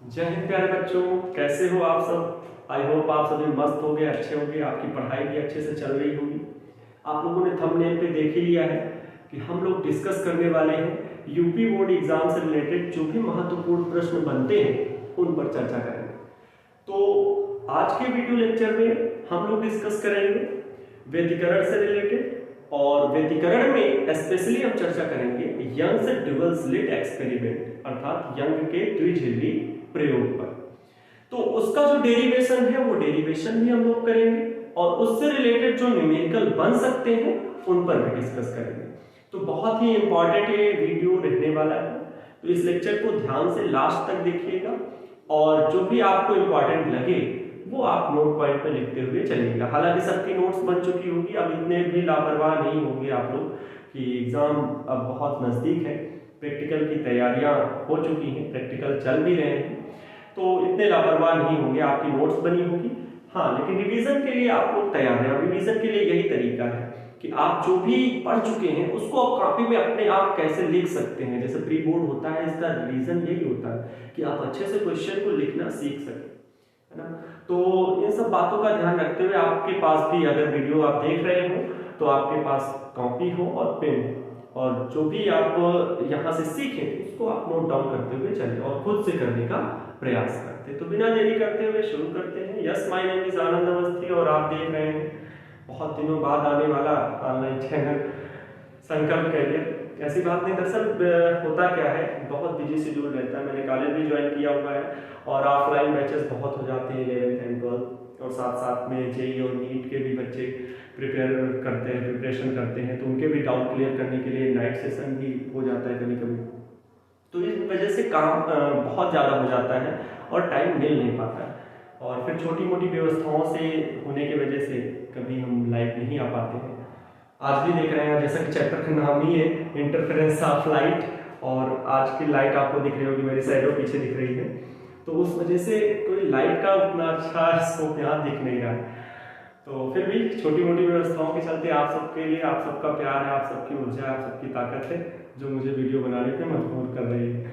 जय हिंद प्यारे बच्चों, कैसे हो आप सब। आई होप आप सभी मस्त हो गए, अच्छे हो गए, आपकी पढ़ाई भी अच्छे से चल रही होगी। आप लोगों ने थंबनेल पे देख ही लिया है कि हम लोग डिस्कस करने वाले हैं यूपी बोर्ड एग्जाम से रिलेटेड जो भी महत्वपूर्ण प्रश्न बनते हैं उन पर चर्चा करेंगे। तो आज के वीडियो लेक्चर में हम लोग डिस्कस करेंगे व्यतिकरण से रिलेटेड, और व्यतिकरण में स्पेशली हम चर्चा करेंगे यंग्स ड्यूअल स्लिट एक्सपेरिमेंट अर्थात यंग के द्विझिल्ली प्रयोग पर। तो उसका जो डेरिवेशन है वो डेरिवेशन भी हम लोग करेंगे और उससे रिलेटेड जो न्यूमेरिकल बन सकते हैं उन पर भी डिस्कस करेंगे। तो बहुत ही इंपॉर्टेंट ये वीडियो रहने वाला है, तो इस लेक्चर को ध्यान से लास्ट तक देखिएगा और जो भी आपको इंपॉर्टेंट लगे वो आप नोट पॉइंट पे लिखते हुए चलिएगा। हालांकि सबकी नोट्स बन चुकी होगी, अब इतने भी लापरवाह नहीं होंगे आप लोग कि एग्जाम अब बहुत नजदीक है, प्रैक्टिकल की तैयारियां हो चुकी हैं, प्रैक्टिकल चल भी रहे हैं, तो इतने लापरवाह नहीं होंगे, आपकी नोट्स बनी होगी। हाँ, लेकिन रिवीजन के लिए आप लोग तैयार हैं। रिवीजन के लिए यही तरीका है कि आप जो भी पढ़ चुके हैं उसको आप कॉपी में अपने आप कैसे लिख सकते हैं। जैसे प्री बोर्ड होता है, इसका रीजन यही होता है कि आप अच्छे से क्वेश्चन को लिखना सीख सकें, है ना। तो इन सब बातों का ध्यान रखते हुए आपके पास भी अगर वीडियो आप देख रहे हो तो आपके पास कॉपी हो और पेन, और जो भी आप यहाँ से सीखें उसको आप नोट डाउन करते हुए चलें और खुद से करने का प्रयास करते। तो बिना देरी करते हुए शुरू करते हैं। यस, माय नेम इज आनंद अवस्थी और आप देख रहे हैं बहुत दिनों बाद आने वाला ऑनलाइन चैनल संकल्प करियर। ऐसी बात नहीं, दरअसल होता क्या है, बहुत बिजी शेड्यूल रहता है। मैंने कॉलेज भी ज्वाइन किया हुआ है और ऑफलाइन बैचेस बहुत हो जाते हैं 11th एंड 12th, और साथ साथ में जेई और नीट के भी बच्चे प्रिपरेशन करते हैं, तो उनके भी डाउट क्लियर करने के लिए नाइट सेशन भी हो जाता है कभी कभी। तो इस वजह से काम बहुत ज़्यादा हो जाता है और टाइम मिल नहीं पाता है, और फिर छोटी मोटी व्यवस्थाओं से होने की वजह से कभी हम लाइव नहीं आ पाते हैं। आज भी देख रहे हैं जैसा कि चैप्टर का नाम ही है इंटरफेरेंस ऑफ लाइट, और आज की लाइट आपको दिख रही होगी, मेरी शैडो पीछे दिख रही है, तो उस वजह से कोई लाइट का उतना अच्छा स्कोप यहाँ दिख नहीं रहा है। तो फिर भी छोटी मोटी व्यवस्थाओं के चलते आप सबके लिए आप सबका प्यार है, आप सबकी ऊर्जा, आप सबकी ताकत है जो मुझे वीडियो बनाने पे मजबूर कर रही है।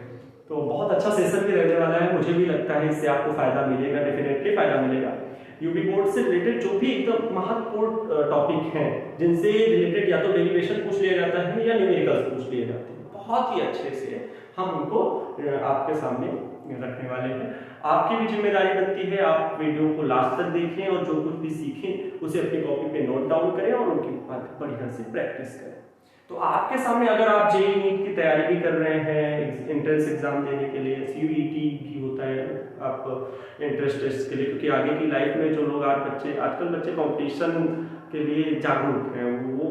तो बहुत अच्छा सेशन भी रहने वाला है, मुझे भी लगता है इससे आपको फायदा मिलेगा, डेफिनेटली फायदा मिलेगा। यूपी बोर्ड से रिलेटेड जो भी एकदम महत्वपूर्ण टॉपिक हैं जिनसे रिलेटेड या तो डेरिवेशन पूछ लिया जाता है या न्यूमेरिकल्स पूछ लिए जाते हैं, बहुत ही अच्छे से हम उनको आपके सामने रखने वाले हैं। आपकी भी जिम्मेदारी बनती है आप वीडियो को लास्ट तक देखें और जो कुछ भी सीखें उसे अपनी कॉपी पे नोट डाउन करें और उनकी बढ़िया से प्रैक्टिस करें। तो आपके सामने अगर आप जेईई नीट की तैयारी भी कर रहे हैं, एंट्रेंस एग्जाम देने के लिए, सीयूईटी भी होता है आप एंट्रेंस टेस्ट के लिए, क्योंकि आगे की लाइफ में जो लोग आजकल बच्चे कंपटीशन के लिए जागरूक हैं, वो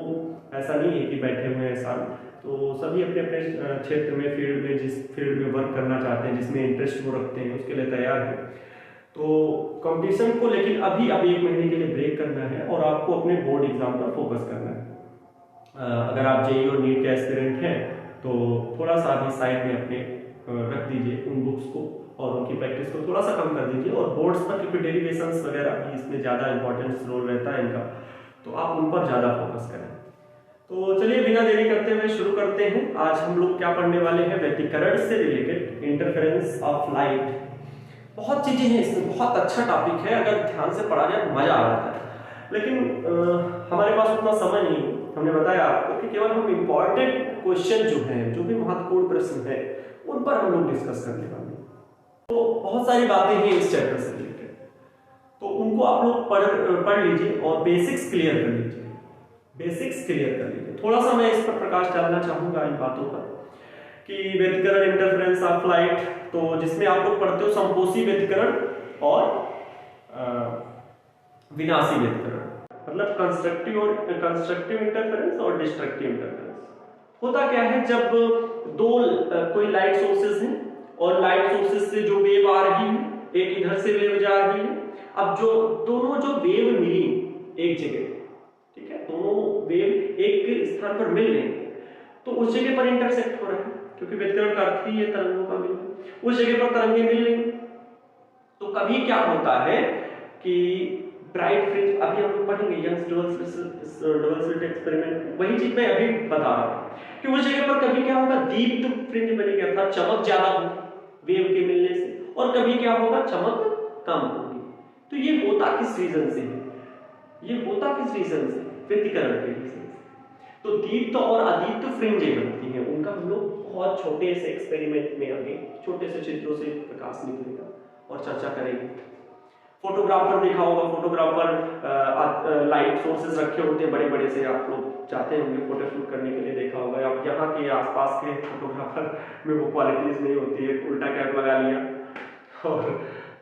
ऐसा नहीं है कि बैठे हुए हैं साल, तो सभी अपने अपने क्षेत्र में फील्ड में जिस फील्ड में वर्क करना चाहते हैं, जिसमें इंटरेस्ट वो रखते हैं, उसके लिए तैयार है। तो कंपटीशन को लेकिन अभी अब 1 महीने के लिए ब्रेक करना है और आपको अपने बोर्ड एग्जाम पर फोकस करना है। अगर आप जेईई और नीट के एस्पिरेंट हैं तो थोड़ा सा अभी साइड में अपने रख दीजिए उन बुक्स को और उनकी प्रैक्टिस को थोड़ा सा कम कर दीजिए, और बोर्ड्स पर क्योंकि डेरिवेशंस वगैरह भी इसमें ज़्यादा इंपॉर्टेंस रोल रहता है इनका, तो आप उन पर ज़्यादा फोकस करें। तो चलिए बिना देरी करते हुए शुरू करते हैं। आज हम लोग क्या पढ़ने वाले हैं, व्यतिकरण से रिलेटेड इंटरफेरेंस ऑफ लाइट। बहुत चीजें हैं इसमें, बहुत अच्छा टॉपिक है, अगर ध्यान से पढ़ा जाए तो मजा आ जाता है, लेकिन हमारे पास उतना समय नहीं है। हमने बताया आपको कि केवल हम इंपॉर्टेंट क्वेश्चन जो हैं, जो भी महत्वपूर्ण प्रश्न है, उन पर हम लोग डिस्कस करने वाले हैं। तो बहुत सारी बातें हैं इस चैप्टर से रिलेटेड, तो उनको आप लोग पढ़ लीजिए और बेसिक्स क्लियर कर लीजिए, बेसिक्स क्लियर कर लीजिए। थोड़ा सा मैं इस पर प्रकाश डालना चाहूंगा इन बातों पर कि व्यतिकरण इंटरफेरेंस ऑफ लाइट, तो जिसमें आप लोग पढ़ते हो संपोषी व्यतिकरण और विनाशी व्यतिकरण, मतलब कंस्ट्रक्टिव इंटरफेरेंस और डिस्ट्रक्टिव इंटरफेरेंस। होता क्या है, जब दो कोई लाइट सोर्सेज हैं और लाइट सोर्सेज से जो वेव आ रही है, एक इधर से वेव जा रही है, अब जो दोनों जो वेव मिली एक जगह, ठीक है, दोनों वेव एक स्थान पर मिल रही है, तो उस जगह पर इंटरसेक्ट हो रहा है, क्योंकि व्यतिकरण का अर्थ ही है तरंगों का मिलना। उस जगह पर तरंगे मिल रही, तो कभी क्या होता है कि ब्राइट फ्रिंज, अभी हम लोग पढ़ेंगे यंग्स ड्यूअल स्लिट एक्सपेरिमेंट, वही चीज मैं अभी बता रहा हूं कि उस जगह पर कभी क्या होगा, दीप्त फ्रिंज बनेगी, अर्थात चमक ज्यादा होगी वेव के मिलने से, और कभी क्या होगा, चमक कम होगी। तो ये होता किस रीजन से है, ये होता किस रीजन से, व्यतिकरण के रीजन से। तो दीप्त और अदीप्त फ्रिंजें बनती हैं, उनका हम लोग बहुत छोटे से एक्सपेरिमेंट में आगे छोटे से चित्रों से प्रकाश निकलेगा और चर्चा करेंगे। फोटोग्राफर देखा होगा, फोटोग्राफर लाइट सोर्सेज रखे होते हैं बड़े बड़े से, आप लोग जाते होंगे फोटो शूट करने के लिए, देखा होगा। आप यहाँ के आसपास के फोटोग्राफर में वो क्वालिटीज नहीं होती है, उल्टा कैप लगा लिया और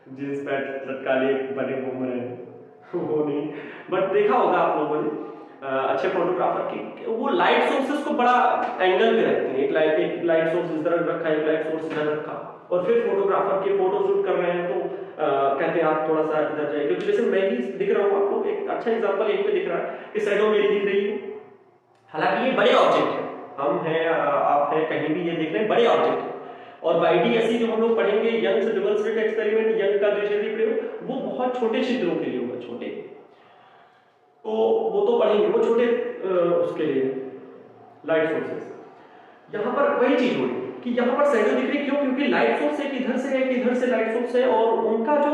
जींस पैंट लटका लिए, बने घूम रहे हैं, वो नहीं। बट देखा होगा आप लोगों ने अच्छे फोटोग्राफर की, वो लाइट सोर्सेज को बड़ा एंगल पे रखते हैं, एक लाइट सोर्स इस तरह रखा, एक लाइट सोर्स इधर रखा, और फिर फोटोग्राफर के फोटो शूट कर रहे हैं तो कहते हैं आप थोड़ा सा इधर जाइए, क्योंकि जैसे मैं ही दिख रहा हूँ आपको, एक अच्छा एग्जांपल यहीं पे दिख रहा है कि शैडो मेरी दिख रही है, हालांकि ये बड़े ऑब्जेक्ट है, हम हैं आप हैं कहीं भी, ये दिख रहे हैं बड़े ऑब्जेक्ट है। और YDSE जो हम लोग पढ़ेंगे, Young's double slit experiment, Young का द्विशरीय प्रयोग, वो बहुत छोटे छिद्रों के लिए होगा, छोटे, तो वो तो पढ़ेंगे, वो छोटे उसके लिए लाइट सोर्सेस। यहाँ पर वही चीज हुई कि यहाँ पर शैडो दिख रही, क्यों, क्योंकि लाइट सोर्स एक इधर से है, एक इधर से लाइट सोर्स है, और उनका जो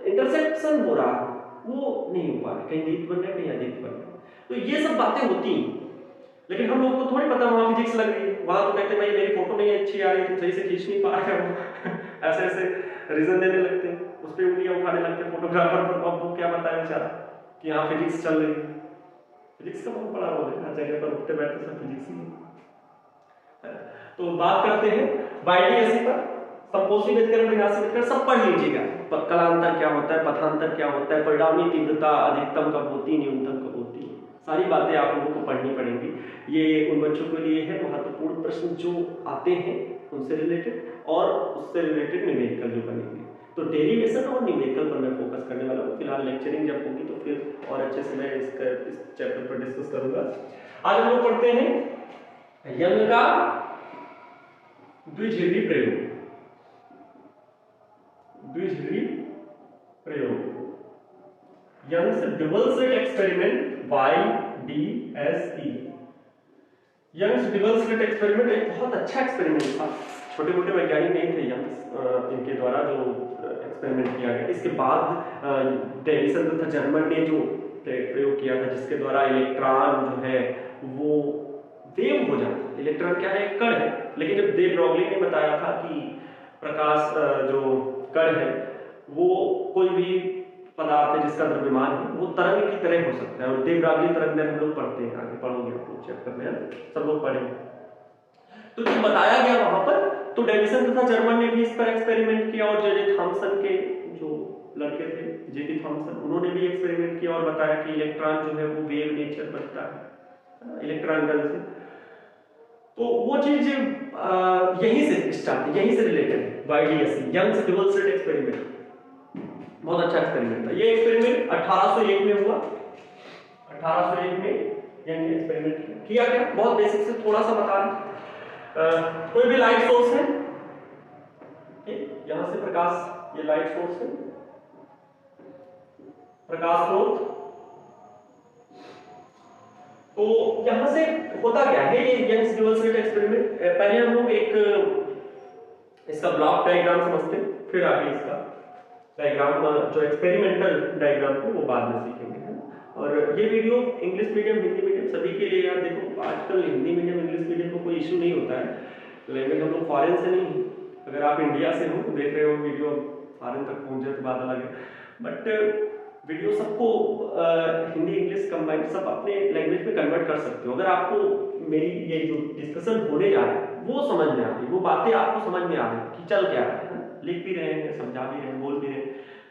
इंटरसेक्शन हो रहा है वो नहीं हो पा रहा, कहीं दीप्त बन रहा है, कहीं अदीप्त बन रहा है। तो ये सब बातें होती हैं, लेकिन हम लोग को थोड़ी पता वहां फिजिक्स लग रही है, वहां तो कहते हैं भाई मेरी फोटो नहीं अच्छी आ रही, तुम सही से खींच नहीं पा रहे हो ऐसे ऐसे रीजन देने लगते हैं, उस पर उंगलियां उठाने लगते हैं फोटोग्राफर पर। अब वो क्या बताए बेचारा कि यहाँ फिजिक्स चल रही है, फिजिक्स का बहुत बड़ा रोल है, हर जगह पर उठते बैठते सब फिजिक्स ही है। तो बात करते हैं YDSE पर, संपोषी व्यतिकरण, विनाशी व्यतिकरण, सब पढ़ लीजिएगा, कलांतर क्या होता है, पथांतर क्या होता है, परिणामी तीव्रता अधिकतम कब होती है, न्यूनतम कब होती है, सारी बातें आप लोगों को पढ़नी पड़ेंगी। ये उन बच्चों के लिए है महत्वपूर्ण प्रश्न जो आते हैं उनसे रिलेटेड, और उससे रिलेटेड न्यूमेरिकल जो बनेंगे। तो डेरिवेशन और न्यूमेरिकल पर मैं फोकस करने वाला हूँ। फिलहाल लेक्चरिंग जब होगी तो फिर और अच्छे से मैं इस चैप्टर पर डिस्कस करूंगा। आज हम लोग पढ़ते हैं यंग का द्विध्रुवी प्रयोग, द्विध्रुवी प्रयोग, Young's double slit experiment YDSE। Young's double slit experiment एक बहुत अच्छा एक्सपेरिमेंट था, छोटे मोटे वैज्ञानिक नहीं थे यंग्स, इनके द्वारा जो एक्सपेरिमेंट किया गया। इसके बाद डेविसन तथा जर्मन ने जो प्रयोग किया था, जिसके द्वारा इलेक्ट्रॉन जो है वो वेव हो जाता है। इलेक्ट्रॉन क्या है, एक कण है, लेकिन जब दे ब्रॉगली ने बताया था कि प्रकाश जो कण है वो कोई भी पदार्थ है जिसका द्रव्यमान है वो तरंग की तरह हो सकता है, और दे ब्रॉगली तरंग हम लोग पढ़ते हैं, आगे पढ़ोगे आप लोग चैप्टर में, सब लोग पढ़ेंगे। तो जो बताया गया वहां पर, तो डेविसन तथा जर्मन ने भी इस पर एक्सपेरिमेंट किया, और जे थॉमसन के जो लड़के थे JT थॉमसन, उन्होंने भी एक्सपेरिमेंट किया और बताया कि इलेक्ट्रॉन जो है वो वेव नेचर बनता है इलेक्ट्रॉन गन से। तो वो चीज यहीं से स्टार्ट, यहीं से रिलेटेड है YDSE, Young's double slit experiment, बहुत अच्छा एक्सपेरिमेंट था। ये एक्सपेरिमेंट 1801 में हुआ, 1801 में यंग एक्सपेरिमेंट किया गया। बहुत बेसिक से थोड़ा सा बता रहे, कोई भी लाइट सोर्स है, यहां से प्रकाश, ये लाइट सोर्स है, प्रकाश स्रोत, तो यहां से होता क्या है ये यंग्स डबल स्लिट एक्सपेरिमेंट। पहले हम लोग एक इसका ब्लॉक डायग्राम समझते हैं, फिर आगे इसका डायग्राम जो एक्सपेरिमेंटल डायग्राम है वो बाद में सीखेंगे, है ना। और ये video English medium Hindi medium सभी के लिए, यार देखो आजकल हिंदी मीडियम इंग्लिश मीडियम को कोई इशू नहीं होता है, लैंग्वेज हम लोग फॉरेन से नहीं, अगर आप इंडिया से हो देख रहे हो वीडियो, फॉरेन तक पहुंच जाए तो बात अलग है, बट वीडियो सबको हिंदी इंग्लिश कंबाइंड सब अपने लैंग्वेज में कन्वर्ट कर सकते हो। अगर आपको मेरी ये जो डिस्कशन होने जा रहा है वो समझ में आ रही, वो बातें आपको समझ में आ रही कि चल क्या रहा है, लिख भी रहे हैं, समझा भी रहे हैं, बोल भी रहे हैं,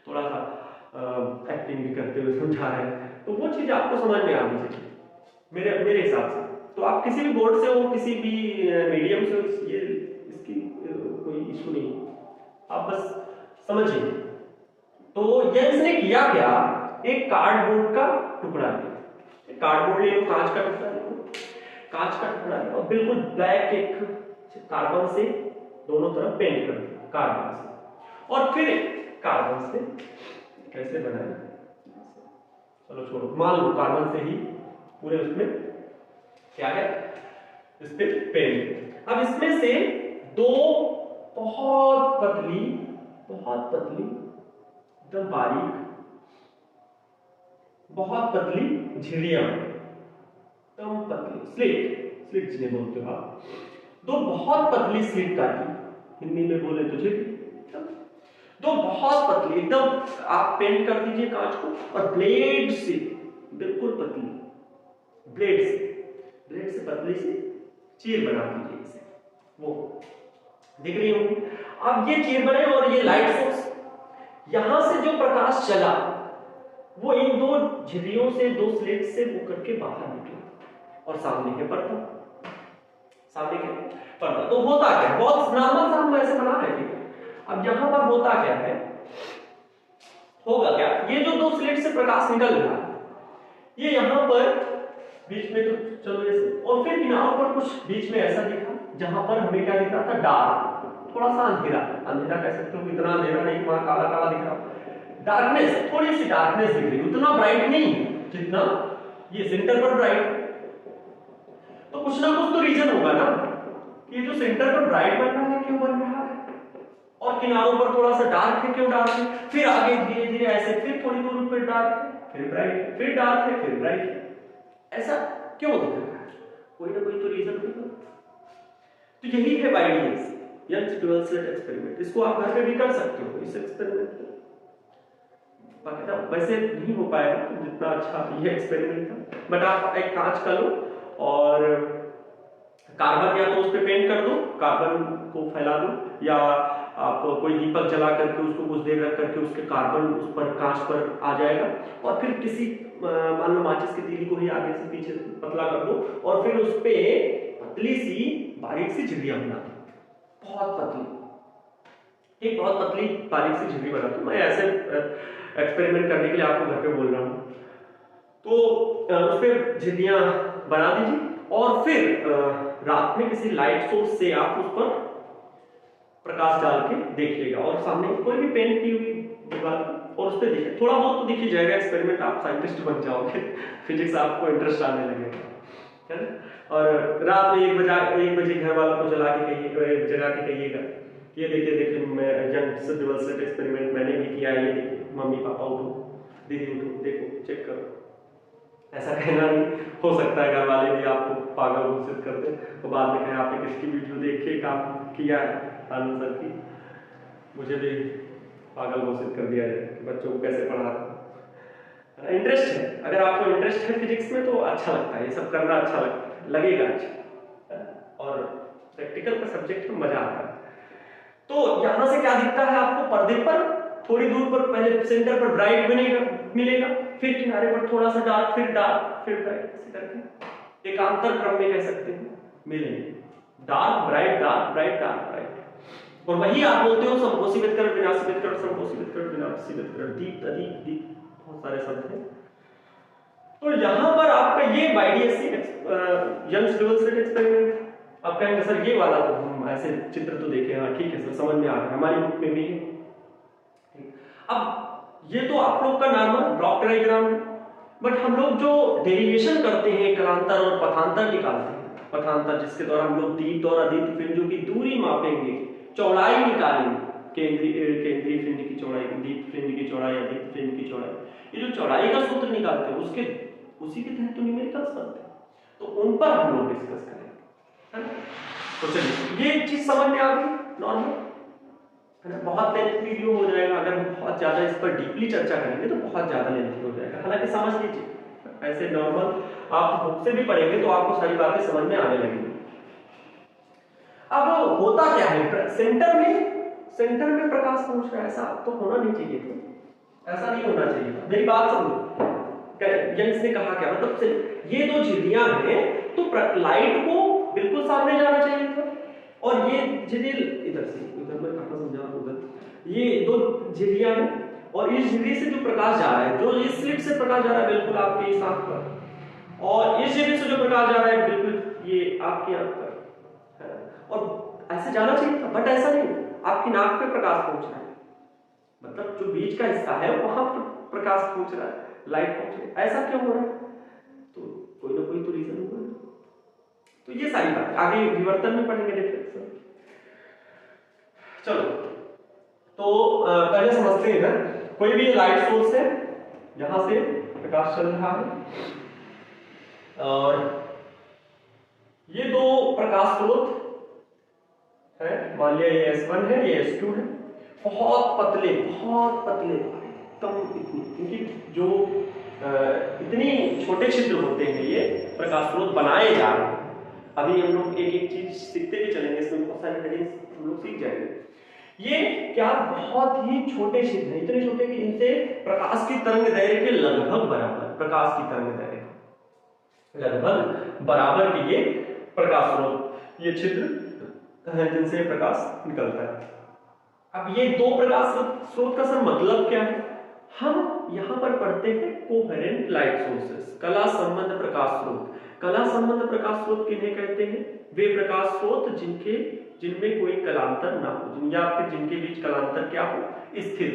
थोड़ा सा एक्टिंग भी करते हुए समझा रहे हैं, तो वो चीज आपको समझ में आनी चाहिए मेरे हिसाब से। तो आप किसी भी बोर्ड से हो, किसी भी मीडियम से हो, ये इसकी कोई इशू नहीं, आप बस समझिए। तो यंग्स ने किया क्या, एक कार्डबोर्ड का टुकड़ा लिया, कार्डबोर्ड ले लो, कांच का टुकड़ा ले लो, कांच का टुकड़ा लिया और बिल्कुल ब्लैक एक कार्बन से दोनों तरफ पेंट कर दिया, कार्बन से, और फिर कार्बन से कैसे बनाए, चलो छोड़ो, मान लो कार्बन से ही पूरे उसमें क्या है, इस पे पेंट। अब इसमें से दो बहुत पतली बहुत पतली, एकदम बारीक, बहुत पतली झिल्लियां, एकदम पतली स्लिट, स्लिट जिन्हें बोलते हो आप, दो बहुत पतली स्लिट काटी, हिंदी में बोले तो झिल्ली, दो बहुत पतली एकदम, आप पेंट कर दीजिए कांच को और ब्लेड से बिल्कुल पतली, ब्लेड से पतली सी चीर बना दीजिए इसे, वो दिख रही होगी। अब ये चीर बने और ये लाइट सोर्स, यहां से जो प्रकाश चला वो इन दो झिल्लियों से, दो स्लिट से वो करके बाहर निकला और सामने के पर्दा, सामने के पर्दा। तो होता क्या है, बहुत नॉर्मल सा हम ऐसे बना रहे थे। अब यहां पर होता क्या है, होगा क्या, ये जो दो स्लिट से प्रकाश निकल रहा है, ये यहां पर बीच में तो चलो ऐसे, और फिर किनारों पर कुछ बीच में ऐसा दिखा जहां पर हमें क्या दिख रहा था, डार्क, थोड़ा सा अंधेरा, अंधेरा कह सकते हो, इतना अंधेरा नहीं, वहां काला काला दिख रहा, डार्कनेस, थोड़ी सी डार्कनेस दिख रही, उतना ब्राइट नहीं जितना ये सेंटर पर ब्राइट। तो कुछ ना कुछ तो रीजन होगा ना, ये जो सेंटर पर ब्राइट बन रहा है क्यों बन रहा है, और किनारों पर थोड़ा सा डार्क है क्यों डार्क है, फिर आगे धीरे धीरे ऐसे फिर थोड़ी दूर पर डार्क है, फिर ब्राइट, फिर डार्क है, फिर ब्राइट है, ऐसा क्यों दिख रहा है, कोई ना कोई तो रीजन होगा। तो यही है YDS, Young's dual slit experiment. इसको आप घर पे भी कर सकते हो इस एक्सपेरिमेंट को, वैसे नहीं हो पाएगा जितना अच्छा ये एक्सपेरिमेंट था, बट आप एक कांच का लो और कार्बन या तो उस पर पेंट कर दो, कार्बन को फैला दो, या आप कोई दीपक जला करके उसको कुछ देर रख करके उसके कार्बन उस पर कांच पर आ जाएगा, और फिर किसी मान लो माचिस की तीली को ही आगे से पीछे पतला कर दो और फिर उस पे पतली सी बारीक सी झिल्लियां बना दो, बहुत पतली, एक बहुत पतली बारीक सी झिल्ली बना दो। मैं ऐसे एक्सपेरिमेंट करने के लिए आपको घर पे बोल रहा हूँ। तो उस पर झिल्लियां बना दीजिए और फिर रात में किसी लाइट सोर्स से आप उस पर प्रकाश डाल के देखिएगा, और सामने कोई भी पेंट की हुई दीवार और उस पर देखिए, थोड़ा बहुत तो दिख ही जाएगा एक्सपेरिमेंट, आप साइंटिस्ट बन जाओगे, फिजिक्स आपको इंटरेस्ट आने लगेगा, है ना। और रात में 1 बजे घर वालों को जगा के कहिएगा, ये देखिए मैं यंग्स डुअल स्लिट एक्सपेरिमेंट मैंने भी किया है, ये देखिए मम्मी पापा उठो, दीदी उठो, देखो चेक करो। ऐसा कहना नहीं, हो सकता है घर वाले भी आपको पागल घोषित कर दे, तो बाद में कहें आपने किसकी वीडियो देख के काम किया है, आनंद सर की, मुझे भी पागल घोषित कर दिया जाए कि बच्चों को कैसे पढ़ा रहा। इंटरेस्ट है, अगर आपको इंटरेस्ट है फिजिक्स में तो अच्छा लगता है, ये सब करना अच्छा लगेगा अच्छा, और प्रैक्टिकल का सब्जेक्ट में मजा आता है। तो यहां से क्या दिखता है आपको, पर्दे पर थोड़ी दूर पर पहले सेंटर पर ब्राइट मिलेगा, फिर किनारे पर थोड़ा सा डार्क, फिर ब्राइट, ऐसे करके एकांतर क्रम में कह सकते हैं मिलेंगे, dark bright, dark bright, dark bright. और वही आप बोलते हो समकोशी वितरण, विनाशी वितरण, समकोशी वितरण, विनाशी वितरण, दीप अदीप दीप, बहुत सारे शब्द हैं। तो यहां पर आपका ये YDS Young's dual slit experiment, आप कहेंगे सर ये वाला तो हम ऐसे चित्र तो देखे, हाँ ठीक है सर समझ में आ रहा है, हमारी बुक में भी है। अब ये तो आप लोग का नॉर्मल ब्लॉक डायग्राम है, बट हम लोग जो डेरिवेशन करते हैं कलांतर और पथांतर निकालते हैं, पथांतर जिसके द्वारा हम लोग दीप्त और अदीप्त फ्रिंजों की दूरी मापेंगे, चौड़ाई निकालेंगे, केंद्रीय फ्रिंज की चौड़ाई, दीप्त फ्रिंज की चौड़ाई, अदीप्त फ्रिंज की चौड़ाई, ये जो चौड़ाई का सूत्र निकालते हैं उसके उसी के तहत तो न्यूमेरिकल्स बनते हैं, तो उन पर हम लोग डिस्कस करेंगे। तो चलिए ये चीज समझ में आ गई नॉर्मल, है ना। बहुत लेंथ वीडियो हो जाएगा, अगर हम बहुत ज्यादा इस पर डीपली चर्चा करेंगे तो बहुत ज्यादा लेंथ हो जाएगा, हालांकि समझ लीजिए ऐसे नॉर्मल आप बुक से भी पढ़ेंगे तो आपको सारी बातें समझ में आने लगेंगी। अब होता क्या है, सेंटर में प्रकाश पहुंच रहा है, ऐसा तो होना नहीं चाहिए था, ऐसा नहीं होना चाहिए था, मेरी बात समझो। यंग्स ने कहा क्या, मतलब ये दो झिल्लियां हैं तो लाइट को बिल्कुल सामने जाना चाहिए था, और ये झिल्ली इधर से, उधर मैं कहां समझा, उधर ये दो झिल्लियां हैं, और इस झिल्ली से जो प्रकाश जा रहा है, जो इस स्लिट से प्रकाश जा रहा है बिल्कुल आपके इस आंख पर, और इस झिल्ली से जो प्रकाश जा रहा है बिल्कुल ये आपकी आंख पर, है ना। और ऐसे जाना चाहिए था, बट ऐसा नहीं, आपकी नाक पे प्रकाश पहुंच रहा है, मतलब जो बीच का हिस्सा है वहां पर प्रकाश पहुंच रहा है, लाइट पहुंच रही है, ऐसा क्यों हो रहा है, तो कोई ना कोई तो रीजन होगा। तो ये सारी बात आगे विवर्तन में पढ़ेंगे, डिफ्रेक्शन। चलो तो पहले समझते हैं इधर, कोई भी लाइट सोर्स है, यहां से प्रकाश चल रहा है और ये दो प्रकाश स्रोत है, मान लिया ये S1 है, ये S2 है, बहुत पतले कम इनकी जो इतनी छोटे छिद्र होते हैं, ये प्रकाश स्रोत बनाए जा रहे हैं। अभी हम लोग एक एक चीज सीखते भी चलेंगे, इसमें बहुत सारी हेडिंग्स हम लोग सीख जाएंगे। ये क्या बहुत ही छोटे छिद्र हैं, इतने छोटे कि इनसे प्रकाश की तरंग दैर्घ्य के लगभग बराबर, प्रकाश की तरंग दैर्घ्य लगभग बराबर के ये प्रकाश स्रोत, ये छिद्र है जिनसे प्रकाश निकलता है। अब ये दो प्रकाश स्रोत का सर मतलब क्या है? हम यहाँ पर पढ़ते हैं कोहेरेंट लाइट सोर्सेस, कला संबंध प्रकाश स्रोत। कला संबंध प्रकाश स्रोत किन्हें कहते हैं? वे प्रकाश स्रोत जिनमें कोई कलांतर ना हो, या फिर जिनके बीच कलांतर क्या हो? स्थिर।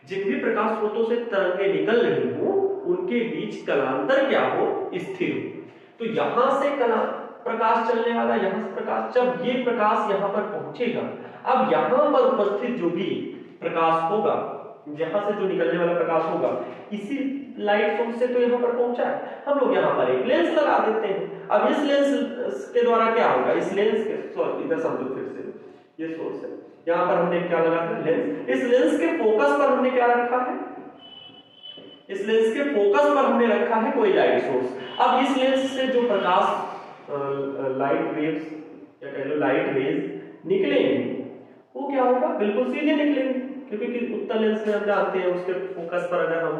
जिन भी प्रकाश स्रोतों से तरंगें निकल रही हो उनके बीच कलांतर क्या हो? स्थिर हो। तो यहां से प्रकाश चलने वाला, यहां से प्रकाश, जब ये प्रकाश यहां पर पहुंचेगा, अब यहां पर उपस्थित जो भी प्रकाश होगा, यहां से जो निकलने वाला प्रकाश होगा, इसी लाइट सोर्स से तो यहां पर पहुंचा है, हम लोग यहां पर एक लेंस लगा देते हैं। अब इस लेंस के द्वारा क्या होगा? इस लेंस के, सॉरी इधर समझो फिर से, ये सोर्स है, यहां पर हमने क्या लगा दिया? लेंस। इस लेंस के फोकस पर हमने क्या रखा है? इस लेंस के फोकस पर हमने रखा है कोई लाइट सोर्स। अब इस लेंस से जो प्रकाश लाइट वेव्स या कह लो लाइट वेव्स निकलेंगे, वो क्या होगा? बिल्कुल सीधे निकलेंगे, क्योंकि उत्तल लेंस में हम जानते हैं उसके फोकस पर अगर हम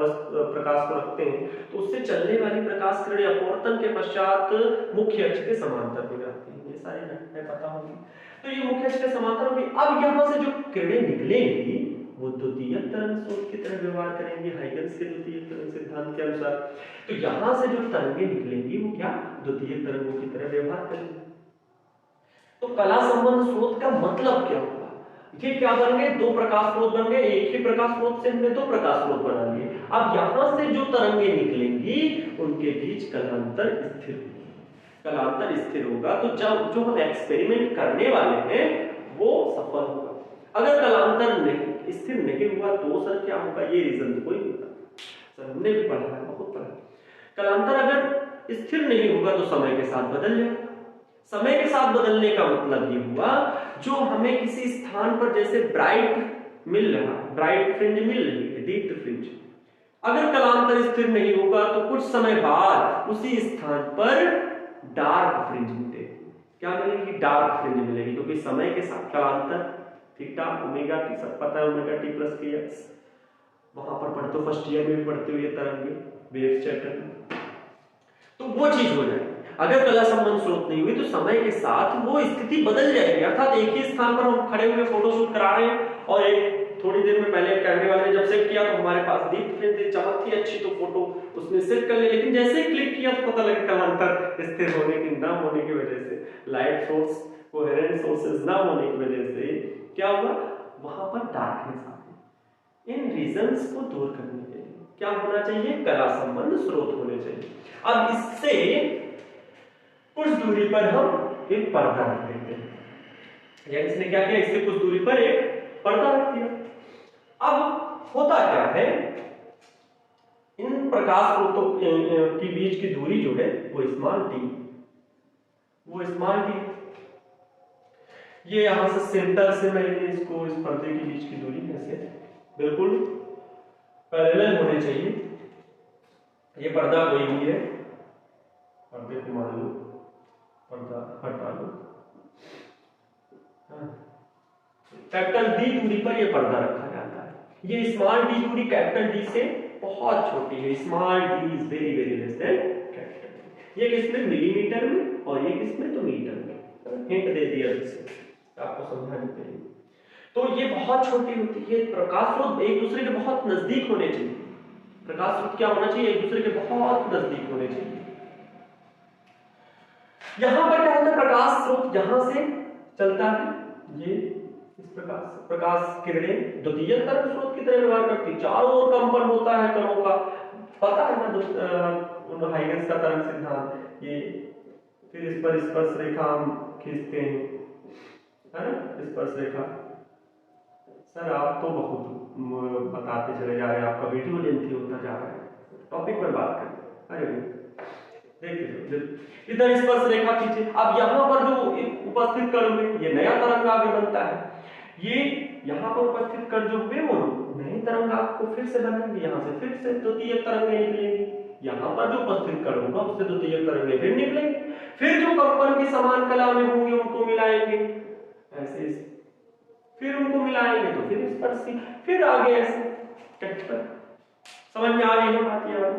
प्रकाश को रखते हैं तो उससे चलने वाली प्रकाश किरणें अपवर्तन के पश्चात मुख्य अक्ष के समांतर हो जाती है। ये सारी घटनाएं पता होगी। तो ये मुख्य अक्ष के समांतर होगी। अब यहां से जो किरणें निकलेंगी वो द्वितीयक तरंग स्रोत की तरह व्यवहार करेंगे, हाइगन्स के द्वितीयक तरंग सिद्धांत के अनुसार। तो यहां से जो तरंगें निकलेंगी वो क्या? द्वितीयक तरंगों की तरह व्यवहार करेंगे। तो कला संबंध स्रोत का मतलब क्या होगा? ये क्या बन गए? दो प्रकाश स्रोत बन गए। एक ही प्रकाश स्रोत से हमने दो प्रकाश स्रोत बना लिए। अब यहां से जो तरंगें निकलेंगी उनके बीच कलांतर स्थिर होगा। कलांतर स्थिर होगा तो जब जो हम एक्सपेरिमेंट करने वाले हैं वो सफल होगा। अगर कलांतर नहीं स्थिर नहीं हुआ तो सर क्या होगा? ये रीजन तो कोई नहीं पता, सर हमने भी पढ़ा है, बहुत पढ़ा। कलांतर अगर स्थिर नहीं होगा तो समय के साथ बदल जाएगा। समय के साथ बदलने का मतलब ये हुआ, जो हमें किसी स्थान पर जैसे ब्राइट मिल रहा, ब्राइट फ्रिंज मिल रही है, दीप्त फ्रिंज, अगर कलांतर स्थिर नहीं होगा तो कुछ समय बाद उसी स्थान पर डार्क फ्रिंज मिलेगी। क्या मिलेगी? डार्क फ्रिंज मिलेगी, क्योंकि समय के साथ कलांतर थीटा ओमेगा टी, सब पता है, ओमेगा टी प्लस के एक्स, वहां पर पढ़ते हो, फर्स्ट ईयर में भी पढ़ते हो ये तरंगे, वेव्स चैप्टर में, तो वो चीज हो जाए। अगर कला संबंध स्रोत नहीं हुई तो समय के साथ वो स्थिति बदल जाएगी। अर्थात एक ही स्थान पर हम खड़े हुए फोटोशूट करा रहे हैं और एक थोड़ी देर में पहले कैमरे वाले ने जब सेट किया तो हमारे पास दीप्त फ्रिंज चमक थी अच्छी, तो फोटो उसने सेट कर लिया, लेकिन जैसे ही क्लिक किया तो पता लगा कलांतर स्थिर होने की न होने की वजह से, लाइट सोर्स कोहेरेंट सोर्सेज ना होने की वजह से क्या हुआ? वहां पर डार्कनेस आ गई। इन रीजंस को दूर करने के लिए क्या होना चाहिए? कला संबंध स्रोत होने चाहिए। अब इससे कुछ दूरी पर हम एक पर्दा रख देते हैं, या इसने क्या किया? इससे कुछ दूरी पर एक पर्दा रख दिया। अब होता क्या है? इन प्रकाश स्रोतों के बीच की दूरी जो है वो स्मॉल डी, वो स्मॉल डी, ये यहां से सेंटर से मैंने इसको, इस पर्दे के बीच की दूरी ऐसे बिल्कुल पैरेलल होने चाहिए। ये पर्दा कोई भी है, पर्दे को मान लो, पर्दा हटा लो, कैपिटल डी दूरी पर ये पर्दा रखा जाता है। ये स्मॉल डी दूरी कैपिटल डी से बहुत छोटी है। Small D is very very less than capital D. ये किसमें? मिलीमीटर में, और ये किसमें? तो मीटर में। हिंट दे दिया जिससे आपको समझाने के लिए। तो ये बहुत छोटी होती है। प्रकाश स्रोत एक दूसरे के बहुत नजदीक होने चाहिए। प्रकाश स्रोत क्या होना चाहिए? एक दूसरे के बहुत नजदीक होने चाहिए। यहां पर क्या होता है? प्रकाश स्रोत यहां से चलता है, ये इस प्रकाश किरणें द्वितीयक तरंग स्रोत की तरह व्यवहार करती, चारों ओर कंपन होता है कणों का, पता है ना हाइगन्स का तरंग सिद्धांत। ये फिर इस पर स्पर्श रेखा हम खींचते हैं, है ना, स्पर्श रेखा सर आप तो बहुत बताते चले जा रहे हैं, आपका वीडियो लेंथी होता जा रहा है, टॉपिक पर बात करें। अरे देखिए इधर स्पर्श रेखा खींचे, अब यहाँ पर जो उपस्थित कण हुए ये नया तरंग आगे बनता है, ये यहाँ पर उपस्थित कण जो हुए वो नए तरंग को फिर से बनाएंगे, यहाँ से फिर से द्वितीय तरंगे निकलेंगी, यहाँ पर जो उपस्थित कण होगा उससे द्वितीय तरंगे फिर निकलेंगे, फिर जो कंपन की समान कला में होंगे उनको मिलाएंगे, ऐसे फिर उनको मिलाएंगे तो फिर स्पर्श, फिर आगे ऐसे। समझ में आ गई है बात ये वाली?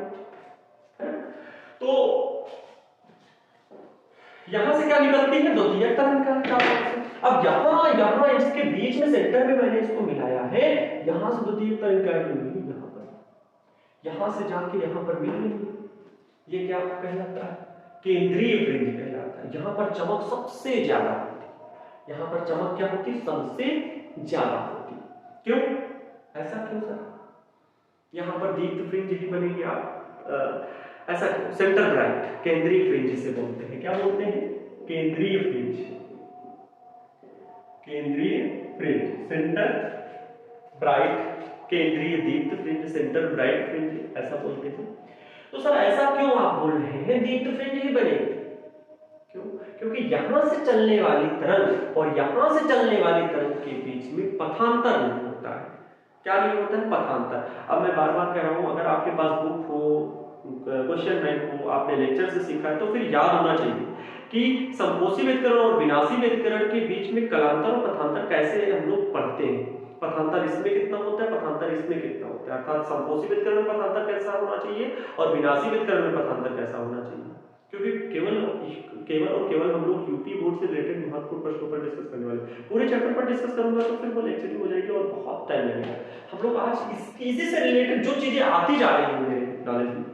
तो यहां से क्या निकलती है, द्वितीय तरंग का। अब यहां इसके बीच में सेंटर में मैंने इसको मिलाया है, यहां से द्वितीय तरंग क्या मिलेगी, यहां से जाके यहां पर मिलेंगे, ये क्या कहलाता है, केंद्रीय फ्रिंज कहलाता है। यहां पर चमक सबसे ज्यादा होती है, यहां पर चमक क्या होती है, सबसे ज्यादा होती है। क्यों ऐसा, क्यों सर? यहां पर दीप्त फ्रिंज ही बनेगी, आप ऐसा क्यों? सेंटर ब्राइट केंद्रीय फ्रिंज जिसे बोलते हैं, क्या बोलते हैं, केंद्रीय फ्रिंज, केंद्रीय फ्रिंज, सेंटर ब्राइट, केंद्रीय दीप्त फ्रिंज, सेंटर ब्राइट फ्रिंज, ऐसा बोलते थे। तो सर ऐसा क्यों आप बोल रहे हैं दीप्त फ्रिंज ही बनेगी? क्यों? क्योंकि यहां से चलने वाली तरंग और यहां से चलने वाली तरंग के बीच में पथांतर नहीं होता है। क्या नहीं होता है, पथांतर। अब मैं बार बार कह रहा हूं, अगर आपके पास बुक हो, क्वेश्चन बैंक हो, आपने लेक्चर से सीखा है, तो फिर याद होना चाहिए कि संपोषी व्यतिकरण और विनाशी व्यतिकरण के बीच में कलांतर और पथांतर कैसे हम लोग पढ़ते हैं। पथांतर इसमें कितना होता है, पथांतर इसमें कितना होता है, अर्थात संपोषी व्यतिकरण में पथांतर कैसा होना चाहिए और विनाशी व्यतिकरण में पथांतर कैसा होना चाहिए। क्योंकि केवल हम लोग यूपी बोर्ड से रिलेटेड महत्वपूर्ण प्रश्नों पर डिस्कस करने वाले, पूरे चैप्टर पर डिस्कस करूंगा तो फिर वो लेक्चर हो जाएगी और बहुत टाइम लगेगा। हम लोग आज इसी से रिलेटेड जो चीजें आती जा रही हैं मेरे नॉलेज में,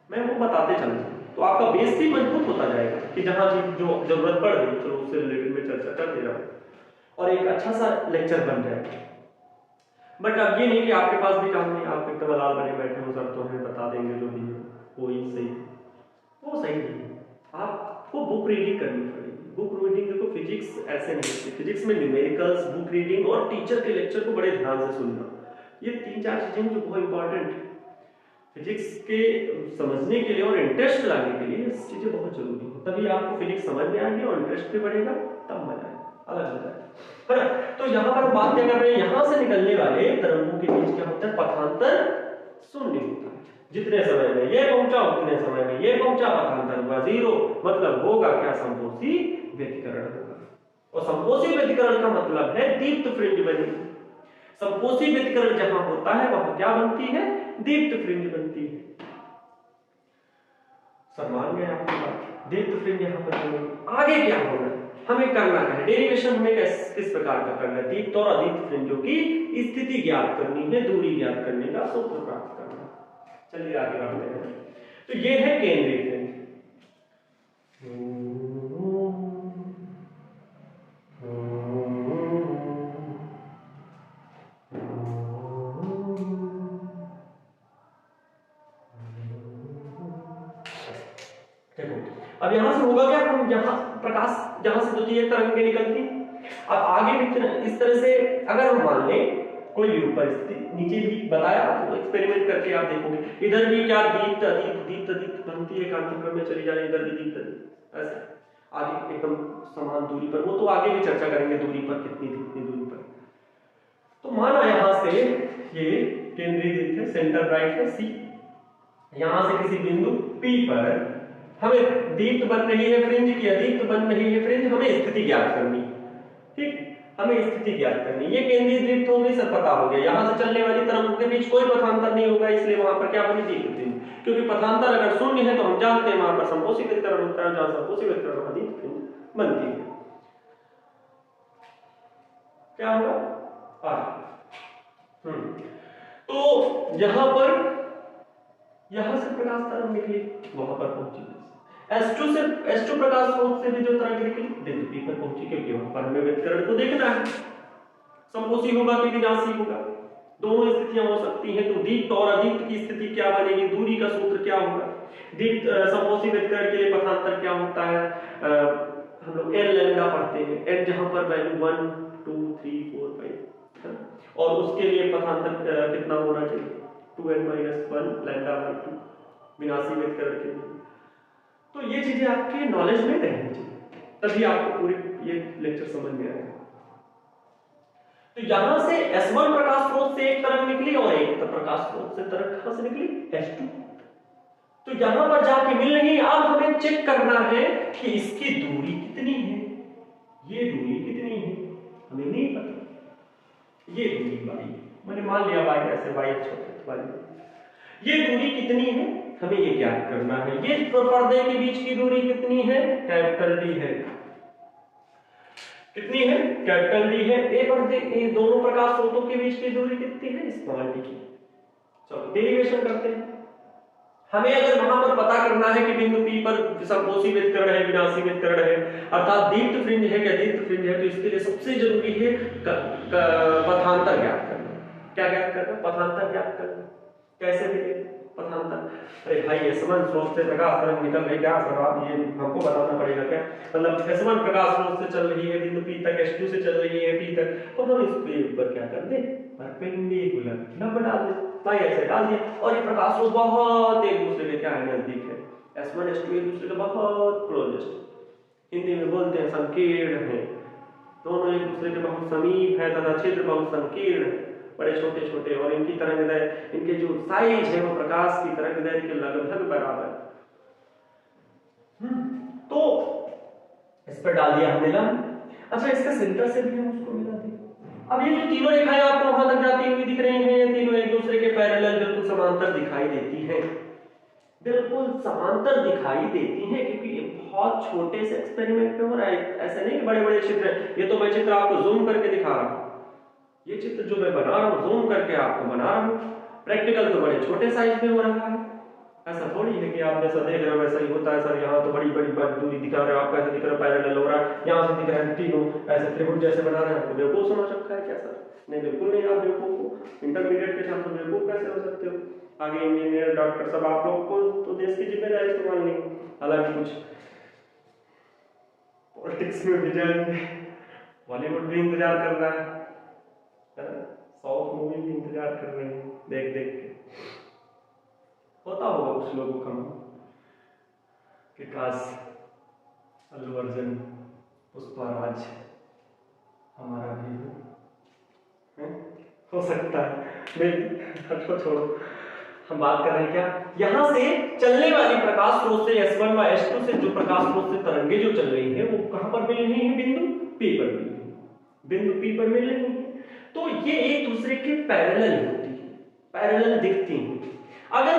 मैं वो बताते चलूँ, तो आपका बेस भी मजबूत होता जाएगा कि जहां जो जरूरत पड़ रही चलो उससे रिलेटेड में चर्चा करते रहूं और एक अच्छा सा लेक्चर बन जाएगा। बट अब ये नहीं कि आपके पास भी काम नहीं, आप एकदम लाल बने बैठे हो, सर तो हमें बता देंगे जो भी है वो ही सही, वो सही नहीं। आपको बुक रीडिंग करनी पड़ेगी। बुक रीडिंग देखो, फिजिक्स ऐसे नहीं, फिजिक्स में न्यूमेरिकल्स, बुक रीडिंग और टीचर के लेक्चर को बड़े ध्यान से सुनना, ये 3-4 चीजें जो बहुत इंपॉर्टेंट है फिजिक्स के समझने के लिए और इंटरेस्ट लाने के लिए, ये चीजें बहुत जरूरी है। तभी आपको फिजिक्स समझ में आएगी और इंटरेस्ट भी बढ़ेगा, तब मजा आएगा, अलग हो जाएगा, है ना। तो यहाँ पर बात क्या कर रहे हैं, यहाँ से निकलने वाले तरंगों के बीच क्या होता है, पथांतर शून्य होता है। जितने समय में ये पहुंचा उतने समय में ये पहुंचा, पथांतर हुआ 0, मतलब होगा क्या, संपोषी व्यतिकरण होगा। और संपोषी व्यतिकरण का मतलब है दीप्त फ्रिंज बनेगी। संपोषी व्यतिकरण जहां होता है वहां क्या बनती है, दीप्त फ्रिंज बनती है। सर मान गए आपकी बात, दीप्त फ्रिंज यहां पर बनेगी। आगे क्या होगा, हमें करना है डेरिवेशन, हमें किस प्रकार का करना है, दीप्त और अदीप्त फ्रिंजों की स्थिति ज्ञात करनी है, दूरी ज्ञात करने का सूत्र प्राप्त करना है। चलिए आगे बढ़ते हैं। तो ये है केंद्रीय फ्रिंज। अब यहां से होगा क्या, हम यहां प्रकाश जहां से द्वितीय तरंगें निकलती, अब आगे भी इस तरह से अगर हम मान लें कोई भी परिस्थिति, नीचे भी बताया आपको, एक्सपेरिमेंट करके आप देखोगे, इधर भी क्या दीप्त अदीप्त बनती है, कांतिक्रम में चली जा रही, इधर भी दीप्त ऐसे आगे एकदम समान दूरी पर, वो तो आगे भी चर्चा करेंगे दूरी पर कितनी दूरी पर। तो माना यहां से ये केंद्रीय दीप्त है, सेंटर ब्राइट है सी, यहां से किसी बिंदु P पर हमें दीप्त बन रही है फ्रिंज की, अदीप्त बन रही है फ्रिंज, हमें स्थिति ज्ञात करनी, ठीक, हमें स्थिति ज्ञात करनी। ये केंद्रीय दीप्त हो गई, सब पता हो गया, यहां से चलने वाली तरंगों के बीच कोई पथांतर नहीं होगा, इसलिए वहां पर क्या बनी, दीप्त फ्रिंज। क्योंकि पथांतर अगर शून्य है तो हम जानते हैं वहां पर संपोषी व्यतिकरण होता है, जहां संपोषी व्यतिकरण अदीप्त फ्रिंज बनती है। क्या होगा, तो यहां से प्रकाश तरंग निकली, वहां पर पहुंची, S2 प्रकाश स्रोत से भी जो तरंग निकली बिंदु P पर पहुंची, क्योंकि वहां पर हमें व्यतिकरण को देखना है, संपोषी होगा कि विनाशी होगा, दोनों स्थितियां हो सकती हैं। तो दीप्त और अदीप्त की स्थिति क्या बनेगी, दूरी का सूत्र क्या होगा, दीप्त संपोषी व्यतिकरण के लिए पथांतर क्या होता है, हम लोग n लैम्डा पढ़ते हैं, n जहां पर वैल्यू 1 2 3 4 5, और उसके लिए पथांतर कितना होना चाहिए, 2n-1 λ/2 बिना सीमित करके के लिए। तो ये चीजें आपके नॉलेज में रहनी चाहिए, तभी आपको पूरी ये लेक्चर समझ में आएगा। तो यहां से S1 प्रकाश स्रोत से एक तरंग निकली और एक प्रकाश स्रोत से तरंग कहां से निकली, S2। तो यहां पर जाके मिल रही, अब हमें चेक करना है कि इसकी दूरी कितनी है, ये दूरी कितनी है हमें नहीं पता, ये दूरी y, मैंने मान लिया y ऐसे y छोटे वाली, ये दूरी कितनी है हमें ये ज्ञात करना है। ये पर्दे के बीच की दूरी कितनी है, कैपिटल D है, कितनी है, कैपिटल D है। ए पर्दे, ये दोनों प्रकाश स्रोतों के बीच की दूरी कितनी है, स्मॉल d की। चलो डेरिवेशन करते हैं। हमें अगर वहां पर पता करना है कि बिंदु P पर संकोची वितरण है, विनाशी वितरण है, अर्थात दीप्त फ्रिंज है क्या दीप्त फ्रिंज है, तो इसके लिए सबसे जरूरी है पथांतर ज्ञात करना। क्या ज्ञात करना, पथांतर ज्ञात करना। कैसे मिलेगा पथांतर, अरे भाई S1 स्रोत से प्रकाश तरंग निकल रही, क्या सर आप ये हमको बताना पड़ेगा क्या, मतलब S1 प्रकाश स्रोत से चल रही है बिंदु P तक, S2 से चल रही है P तक, तो हम इसके ऊपर क्या कर दे, परपेंडिकुलर लंब डाल दे, भाई ऐसे डाल दिया। और ये प्रकाश स्रोत बहुत एक दूसरे के क्या है, नजदीक है, S1 S2 एक दूसरे के बहुत क्लोजेस्ट, हिंदी में बोलते हैं संकीर्ण है, दोनों एक दूसरे के बहुत समीप है तथा क्षेत्र बहुत संकीर्ण है, बड़े छोटे छोटे, और इनकी तरंगदैर्घ्य, इनके जो साइज है वो प्रकाश की तरंगदैर्घ्य के लगभग बराबर। तो इस पर डाल दिया हमने लंब। अच्छा, इसका सेंटर से भी हम उसको मिला दिया। अब ये जो तीनों रेखाएं आपको वहां तक जाती हुई दिख रही हैं, तीनों एक दूसरे के पैरेलल बिल्कुल समांतर दिखाई देती हैं, बिल्कुल समांतर दिखाई देती हैं, क्योंकि ये बहुत छोटे से एक्सपेरिमेंट में हो रहा है, ऐसे नहीं बड़े बड़े चित्र। ये तो मैं चित्र आपको जूम करके दिखा रहा हूं, ये चित्र जो मैं बना रहा हूँ जूम करके आपको बना रहा हूँ, प्रैक्टिकल तो बड़े छोटे साइज में हो रहा है। ऐसा थोड़ी है कि आप जैसा देख रहे हो वैसा ही होता है, सर यहाँ तो बड़ी बड़ी दूरी दिखा रहे हो, आपका ऐसे दिख रहा है पैरेलल हो रहा है, यहाँ से दिख रहा है तीनों ऐसे त्रिभुज जैसे बना रहे हैं, आपको बेवकूफ समझ रखा है क्या सर? नहीं, बिल्कुल नहीं, आप बेवकूफ हो, इंटरमीडिएट के छात्र बेवकूफ कैसे हो सकते हो? आगे इंजीनियर डॉक्टर सब आप लोग को तो देश की जिम्मेदारी संभालनी है, हालांकि कुछ पॉलिटिक्स में भी जाएंगे, बॉलीवुड भी इंतजार कर रहा है, साउथ मूवी भी इंतजार कर रहे हैं देख देख के। होता होगा कुछ लोगों का कि काश अल्लू अर्जुन, पुष्पराज हमारा भी हो सकता है। छोड़ो, हम बात कर रहे हैं क्या, यहां से चलने वाली प्रकाश स्रोत से S1 व S2 से जो प्रकाश स्रोत से तरंगे जो चल रही है वो कहां पर मिल रही है, बिंदु P पर मिल रही है, बिंदु P पर मिल रही है। तो ये एक दूसरे के पैरेलल होती है, पैरेलल दिखती हैं। अगर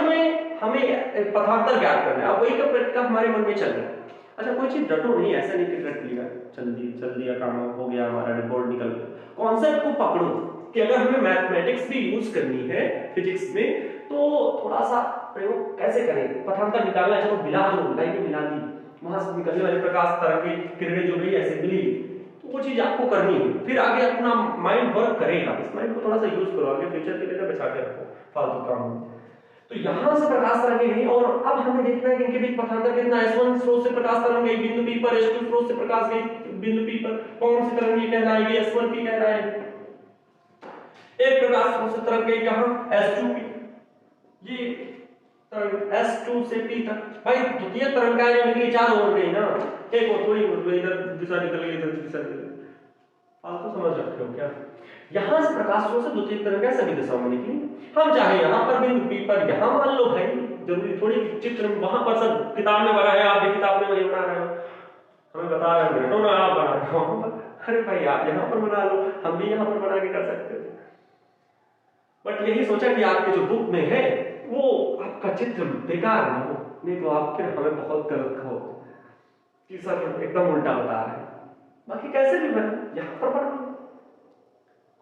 हमें पथांतर ज्ञात करना है, अब वही का हमारे मन में चल रहा है। अच्छा, कोई चीज रटो नहीं, ऐसा नहीं कि रट लिया चल दिया काम हो गया, हमारा रिपोर्ट निकल गया। कॉन्सेप्ट को पकड़ो कि अगर हमें मैथमेटिक्स भी यूज करनी है फिजिक्स में, तो थोड़ा सा प्रयोग कैसे करें, पथांतर निकालना है, चलो मिला दो, लाइन में मिला दी, वहां से निकलने वाले प्रकाश तरंग की किरणें जो भी ऐसे मिली, वो चीज आपको करनी है, फिर आगे अपना माइंड वर्क करेगा। इस माइंड को थोड़ा सा यूज करो, आगे फ्यूचर के लिए बचा के रखो फालतू काम। तो यहां से प्रकाश तरंगे गई, और अब हमें देखना है कि इनके बीच पथांतर कितना। S1 स्रोत से प्रकाश तरंग गई बिंदु P पर, S2 स्रोत से प्रकाश गई बिंदु P पर, कौन सी तरंग ये कहलाएगी, S1P कहलाएगी। एक प्रकाश स्रोत से तरंग गई कहां, S2P, ये तरंग S2 से P तक। भाई द्वितीय तरंग का निकली चार ओर गई ना, एक और थोड़ी इधर दिशा निकल गई, इधर दिशा निकल गई, आप तो समझ रखते हो क्या। यहां से प्रकाश स्रोत से द्वितीय तरंग सभी दिशाओं में निकली। हम चाहे यहां पर बिंदु P पर यहां मान लो, भाई जरूरी थोड़ी चित्र वहां पर सब किताब में बना है, आप भी किताब में वही बना रहे हो, हमें बता रहे हो ना आप बना रहे हो, अरे भाई आप यहां पर बना लो, हम भी यहां पर बना के कर सकते थे। बट यही सोचा कि आपके जो बुक में है वो आपका चित्र बेकार ना हो, नहीं तो आप फिर हमें बहुत गलत कहो कि सर एकदम उल्टा बता रहे हैं। बाकी कैसे भी बना, यहाँ पर पढ़ो,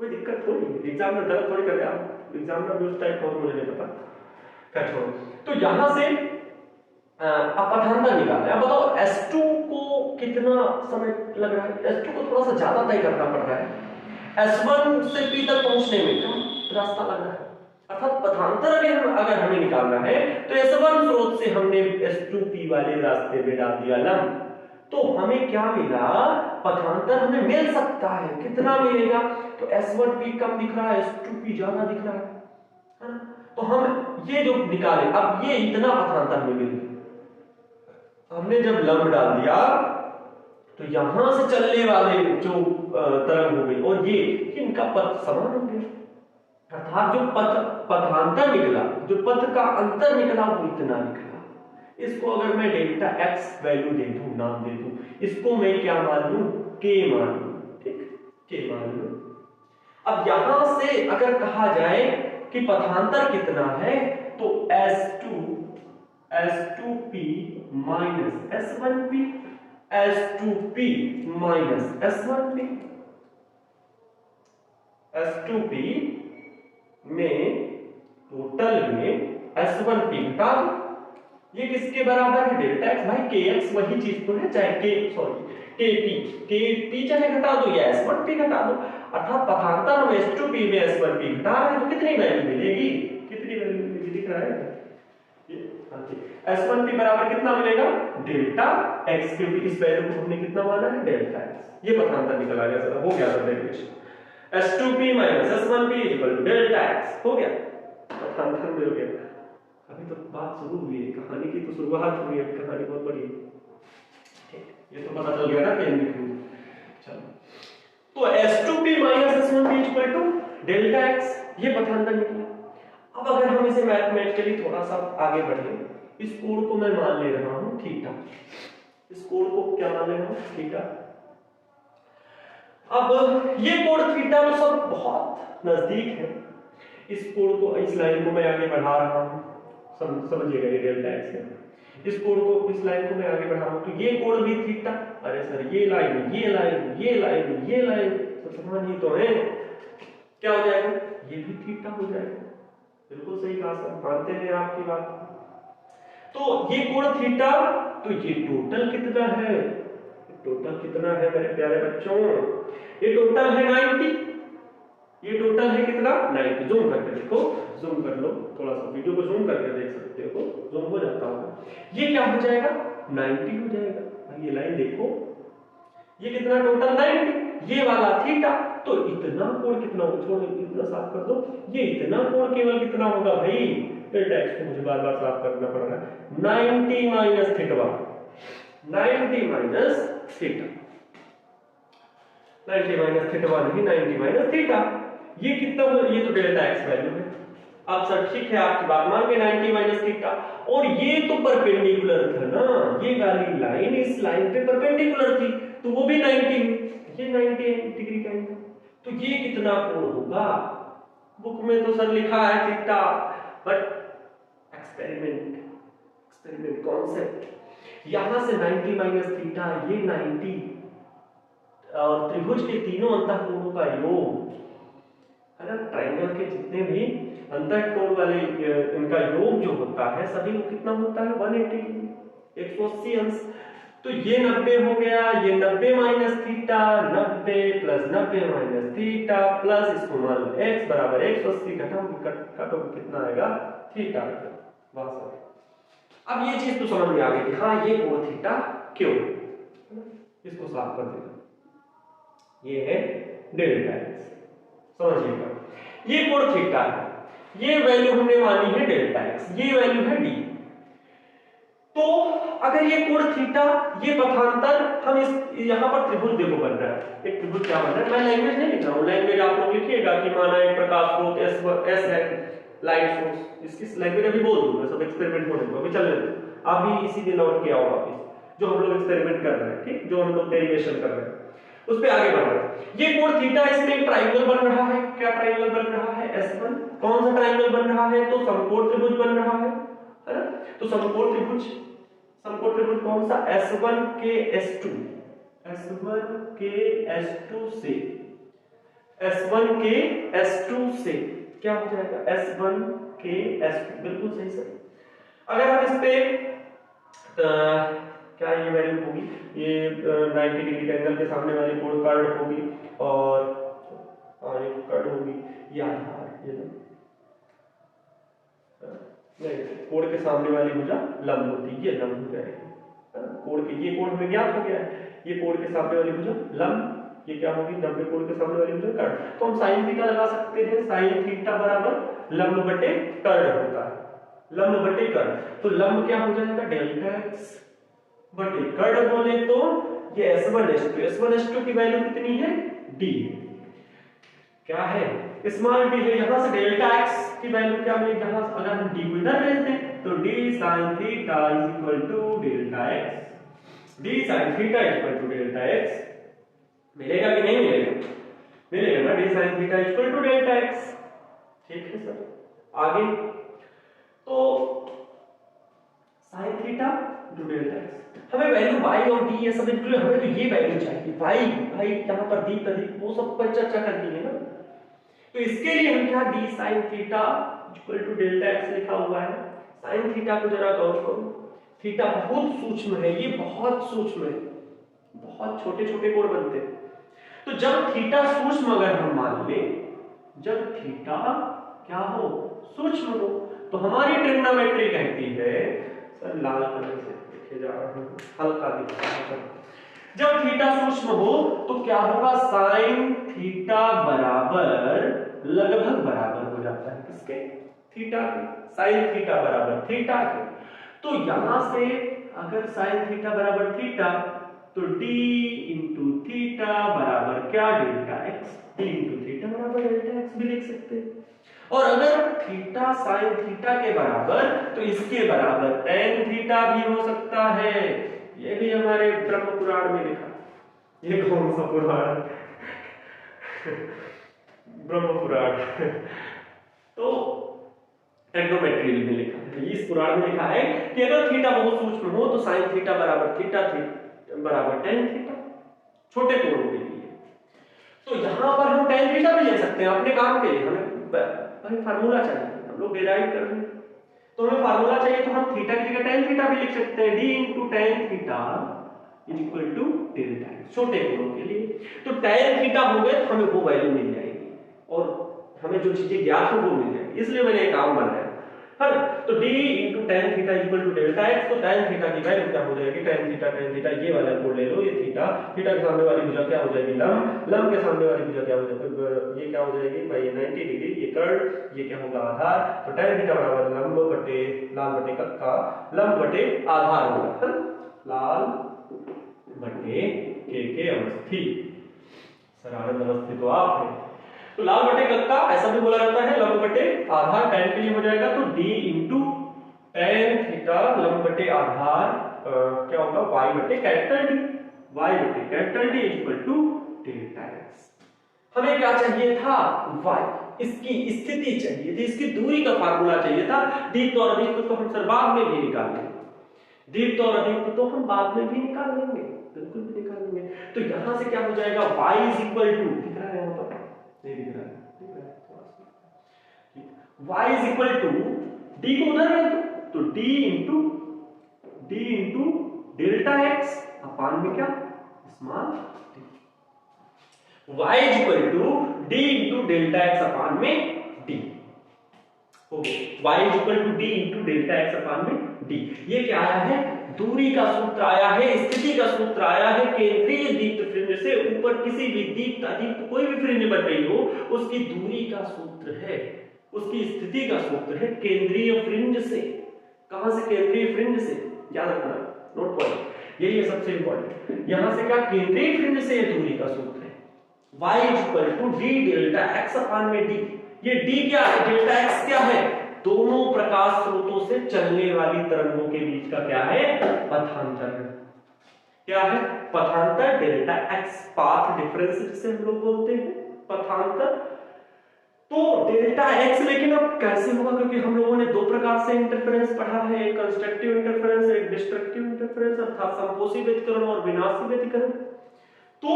कोई दिक्कत थोड़ी है, एग्जाम में गलत थोड़ी कर आप, एग्जाम में भी उस टाइप का मुझे नहीं पता, क्या छोड़ो। तो यहां से आप पथांतर निकाल रहे हैं। अब बताओ S2 को कितना समय लग रहा है, S2 को थोड़ा सा ज्यादा तय करना पड़ रहा है, S1 से P तक पहुंचने में कम रास्ता लग रहा है। अर्थात पथांतर अगर हमें निकालना है तो S1 स्रोत से हमने S2P वाले रास्ते में डाल दिया लंब, तो हमें क्या मिला, पथांतर हमें मिल सकता है, कितना मिलेगा, तो S1P कम दिख रहा है, S2P ज्यादा दिख रहा है ना? तो हम ये जो निकाले, अब ये इतना पथांतर हमें मिल गया, हमने जब लंब डाल दिया तो यहां से चलने वाले जो तरंग हो गई और ये इनका पथ समान हो गया, अर्थात जो पथांतर निकला, जो पथ का अंतर निकला वो इतना निकला। इसको अगर मैं डेल्टा एक्स वैल्यू दे दूं, नाम दे दूं, इसको मैं क्या मान लूं, के मान लूं, ठीक, के मान लूं। अब यहां से अगर कहा जाए कि पथांतर कितना है, तो S2P minus S1P, S2P minus S1P, S2P में टोटल में S1P घटा दो, ये किसके बराबर है, डेल्टा एक्स, भाई के एक्स वही चीज तो है, चाहे के पी चाहे घटा दो या S1P घटा दो, अर्थात पथांतर हम S2P में S1P घटा रहे हैं तो कितनी वैल्यू मिलेगी, कितनी वैल्यू मिलेगी, दिख रहा है ये S1P बराबर कितना मिलेगा, डेल्टा एक्स, क्योंकि इस वैल्यू को हमने कितना माना है, डेल्टा एक्स, ये पथांतर निकल आ गया, हो गया था derivation, S2P minus S1P equal to delta x, हो गया, पथांतर मिल गया। अभी तो बात शुरू हुई है, कहानी की तो शुरुआत हुई है, कहानी बहुत बड़ी है, ठीक, ये तो पता चल गया ना पेन लिखूं, चलो, तो S2P minus S1P equal to delta x, ये पथांतर निकला। अब अगर हम इसे मैथमेटिकली थोड़ा सा आगे बढ़े, इस कोण को मैं मान ले रहा हूं थीटा, इस कोण को क्या मान ले रहा हूं, थीटा। अब ये कोण थीटा तो सब बहुत नजदीक है, इस कोण को, इस लाइन को मैं आगे बढ़ा रहा हूं, समझिएगा ये डेल्टा एक्स है, इस कोण को, इस लाइन को मैं आगे बढ़ा रहा हूं, तो ये कोण भी थीटा, अरे सर ये लाइन ये लाइन ये लाइन ये लाइन तो समान ही तो है, क्या हो जाएगा, ये भी थीटा हो जाएगा, बिल्कुल सही कहा सर, मानते हैं आपकी बात। तो ये कोण थीटा, तो ये टोटल कितना है, टोटल कितना है मेरे प्यारे बच्चों, ये टोटल है 90, ये टोटल है कितना, 90, जूम करके देखो, जूम कर लो, थोड़ा सा वीडियो को जूम करके देख सकते हो, जूम हो जाता होगा, ये क्या हो जाएगा, 90 हो जाएगा, ये लाइन देखो, ये कितना टोटल 90, ये वाला थीटा, तो इतना कोण कितना हो, छोड़ो इतना साफ कर दो, ये इतना कोण केवल कितना होगा भाई, डेल्टा एक्स को मुझे बार बार साफ करना पड़ रहा है, 90 minus theta, 90 minus theta, 90 minus theta नहीं, 90 माइनस थीटा, ये कितना, ये तो डेल्टा एक्स वैल्यू है। अब सर ठीक है, आपकी बात मान के 90 माइनस थीटा, और ये तो परपेंडिकुलर था ना, ये वाली लाइन इस लाइन पे परपेंडिकुलर थी, तो वो भी 90, ये 90 डिग्री का एंगल, तो ये कितना कोण होगा, बुक में तो सर लिखा है थीटा, बट एक्सपेरिमेंट कॉन्सेप्ट, यहां से 90 माइनस थीटा, ये 90 और त्रिभुज के तीनों अंतःकोणों का योग है ना, ट्रायंगल के जितने भी अंतःकोण वाले इनका योग जो होता है सभी को कितना होता है, 180 डिग्री, 180 अंश, तो ये 90 हो गया, ये 90 minus theta, 90 plus 90 minus theta plus इसको मान लो x बराबर 180, घटाओगे कितना आएगा, थीटा, वाह सर। अब ये चीज तो समझ में आ गई कि हाँ ये कोण थीटा क्यों, इसको साफ कर देना, ये है डेल्टा एक्स, समझिएगा, ये कोण थीटा है, ये वैल्यू हमने मानी है डेल्टा एक्स, ये वैल्यू है डी, तो अगर ये कोण थीटा, ये पथांतर, हम इस यहां पर त्रिभुज देखो बन रहा है, एक त्रिभुज क्या बन रहा है, मैं लैंग्वेज नहीं लिख रहा हूं, लैंग्वेज आप लोग लिखिएगा कि माना एक प्रकाश स्रोत एस है, लाइट सोर्स, इसकी लैंग्वेज अभी बोल दूंगा, सब एक्सपेरिमेंट होने को अभी चलने दो, आप भी इसी दिन लौट के आओ वापस, जो हम लोग एक्सपेरिमेंट कर रहे हैं, ठीक, जो हम लोग डेरिवेशन कर रहे हैं उस पे आगे बढ़ रहे हैं। ये कोण थीटा, इसमें एक ट्रायंगल बन रहा है, क्या ट्रायंगल बन रहा है, S1, कौन सा ट्रायंगल बन रहा है, तो समकोण त्रिभुज बन रहा है ना, तो समकोण त्रिभुज कौन सा, S1 के S2, S1 के S2 से, S1 के S2 से क्या हो जाएगा, S1 के S2, बिल्कुल सही सर। अगर हम इस पे क्या ये वैल्यू होगी, ये 90 डिग्री एंगल के सामने वाली कोण कर्ड होगी, और एक कर्ड होगी, ये आधार, ये नहीं, कोण के सामने वाली भुजा लंब होती है, ये लंब हो जाएगी, कोण के, ये कोण हमें ज्ञात हो गया है, ये कोण के सामने वाली भुजा लंब, ये क्या होगी 90 कोण के सामने वाली भुजा कर्ण। तो हम साइन थीटा लगा सकते हैं, साइन थीटा बराबर लंब बटे कर्ण होता है, लंब बटे कर्ण। तो लंब क्या हो जाएगा डेल्टा एक्स बटे कर्ण बोले तो ये S1 की वैल्यू कितनी है d, क्या है स्मॉल d है। यहां से डेल्टा x की वैल्यू क्या मिलेगी, यहां से अगर हम d को इधर भेज दें तो d sin theta is equal to delta x, d sin theta is equal to delta x मिलेगा कि नहीं मिलेगा, मिलेगा ना, d sin theta is equal to delta x। ठीक है सर, आगे तो sin theta to delta x, हमें वैल्यू y और d ये सब इंक्लूड, हमें तो ये वैल्यू चाहिए y यहां पर दी प्रतीक वो सब पर चर्चा करनी है ना। तो इसके लिए हम क्या d sin theta equal to delta x लिखा हुआ है। sin थीटा को जरा गौर करो, थीटा बहुत सूक्ष्म है, ये बहुत सूक्ष्म है, बहुत छोटे छोटे कोण बनते हैं। तो जब थीटा सूक्ष्म अगर हम मान ले, जब थीटा क्या हो सूक्ष्म हो, तो हमारी ट्रिग्नोमेट्री कहती है, सर लाल कलर से लिखे जा रहा हूं, हल्का दिखता है, जब थीटा सूक्ष्म हो तो क्या होगा साइन थीटा बराबर लगभग बराबर हो जाता है किसके, थीटा के, साइन थीटा बराबर थीटा के। तो यहां से अगर साइन थीटा बराबर थीटा तो d इंटू थीटा बराबर क्या delta x, d into theta बराबर डेल्टा x भी लिख सकते हैं। और अगर थीटा साइन थीटा के बराबर तो इसके बराबर tan थीटा भी हो सकता है, ये भी हमारे ब्रह्म पुराण में लिखा। ये कौन सा पुराण ब्रह्म पुराण तो ट्रिग्नोमेट्री में लिखा है, इस पुराण में लिखा है कि अगर थीटा बहुत सूक्ष्म हो तो साइन थीटा बराबर थीटा बराबर tan थीटा, छोटे कोणों के लिए। तो यहां पर हम tan थीटा भी ले सकते हैं अपने काम के लिए, हमें भाई फार्मूला चाहिए, हम लोग डिराइव कर रहे हैं तो हमें फार्मूला चाहिए, तो हम थीटा की जगह tan थीटा भी लिख सकते हैं, d into tan theta is equal to delta x, छोटे कोणों के लिए। तो tan थीटा हो गए तो हमें वो वैल्यू मिल जाएगी और हमें जो चीजें ज्ञात हो वो मिल जाएगी, इसलिए मैंने ये काम बनाया है ना। तो d into tan theta equal to delta x, तो tan थीटा की वैल्यू क्या हो जाएगी, tan थीटा ये वाला कोण ले लो, ये थीटा, थीटा के सामने वाली भुजा क्या हो जाएगी लंब, लंब के सामने वाली भुजा क्या हो जाएगी, ये क्या हो जाएगी भाई 90 डिग्री, ये कर्ण, ये क्या होगा आधार। तो tan थीटा बराबर लंब बटे लाल बटे कक्का, लंब बटे आधार होगा, है ना, लाल बटे के अवस्थी, सर आनंद अवस्थी तो आप है। तो लाल बटे कक्का ऐसा भी बोला जाता है, लंब बटे आधार tan के लिए हो जाएगा, तो d इंटू tan थीटा लंब बटे आधार क्या होगा y बटे कैपिटल D, y बटे capital D equal to delta x। हमें क्या चाहिए था y, इसकी स्थिति चाहिए थी, इसकी दूरी का फार्मूला चाहिए था। दीप्त और अदीप्त तो हम सर बाद में भी निकाल लेंगे, दीप्त और अदीप्त तो हम बाद में भी निकाल लेंगे, बिल्कुल भी निकाल लेंगे। तो यहां से क्या हो जाएगा y इज इक्वल टू, दिख रहा है यहां पर, नहीं दिख रहा है, y is equal to d को उधर रख दो, तो d into delta x upon में क्या small d, y is equal to d into delta x upon में d हो गया, y is equal to d into delta x upon में d। ये क्या आया है, दूरी का सूत्र आया है, स्थिति का सूत्र आया है, केंद्रीय दीप्त फ्रिंज से ऊपर किसी भी दीप्त अदीप्त कोई भी फ्रिंज बन रही हो उसकी दूरी का सूत्र है, उसकी स्थिति का सूत्र है केंद्रीय फ्रिंज से। कहां से, केंद्रीय फ्रिंज से, याद रखना नोट पॉइंट, यही है सबसे इंपॉर्टेंट। यहां से क्या केंद्रीय फ्रिंज से दूरी का सूत्र है y is equal to d delta x upon में d। ये d क्या है, डेल्टा x क्या है, दोनों प्रकाश स्रोतों से चलने वाली तरंगों के बीच का क्या है पथांतर है, क्या है पथांतर, डेल्टा x पाथ डिफरेंस जिसे हम लोग बोलते हैं पथांतर। तो डेल्टा x लेकिन अब कैसे होगा, क्योंकि हम लोगों ने दो प्रकार से इंटरफेरेंस पढ़ा है, एक कंस्ट्रक्टिव इंटरफेरेंस, एक डिस्ट्रक्टिव इंटरफेरेंस, अर्थात संपोषी व्यतिकरण और विनाशी व्यतिकरण। तो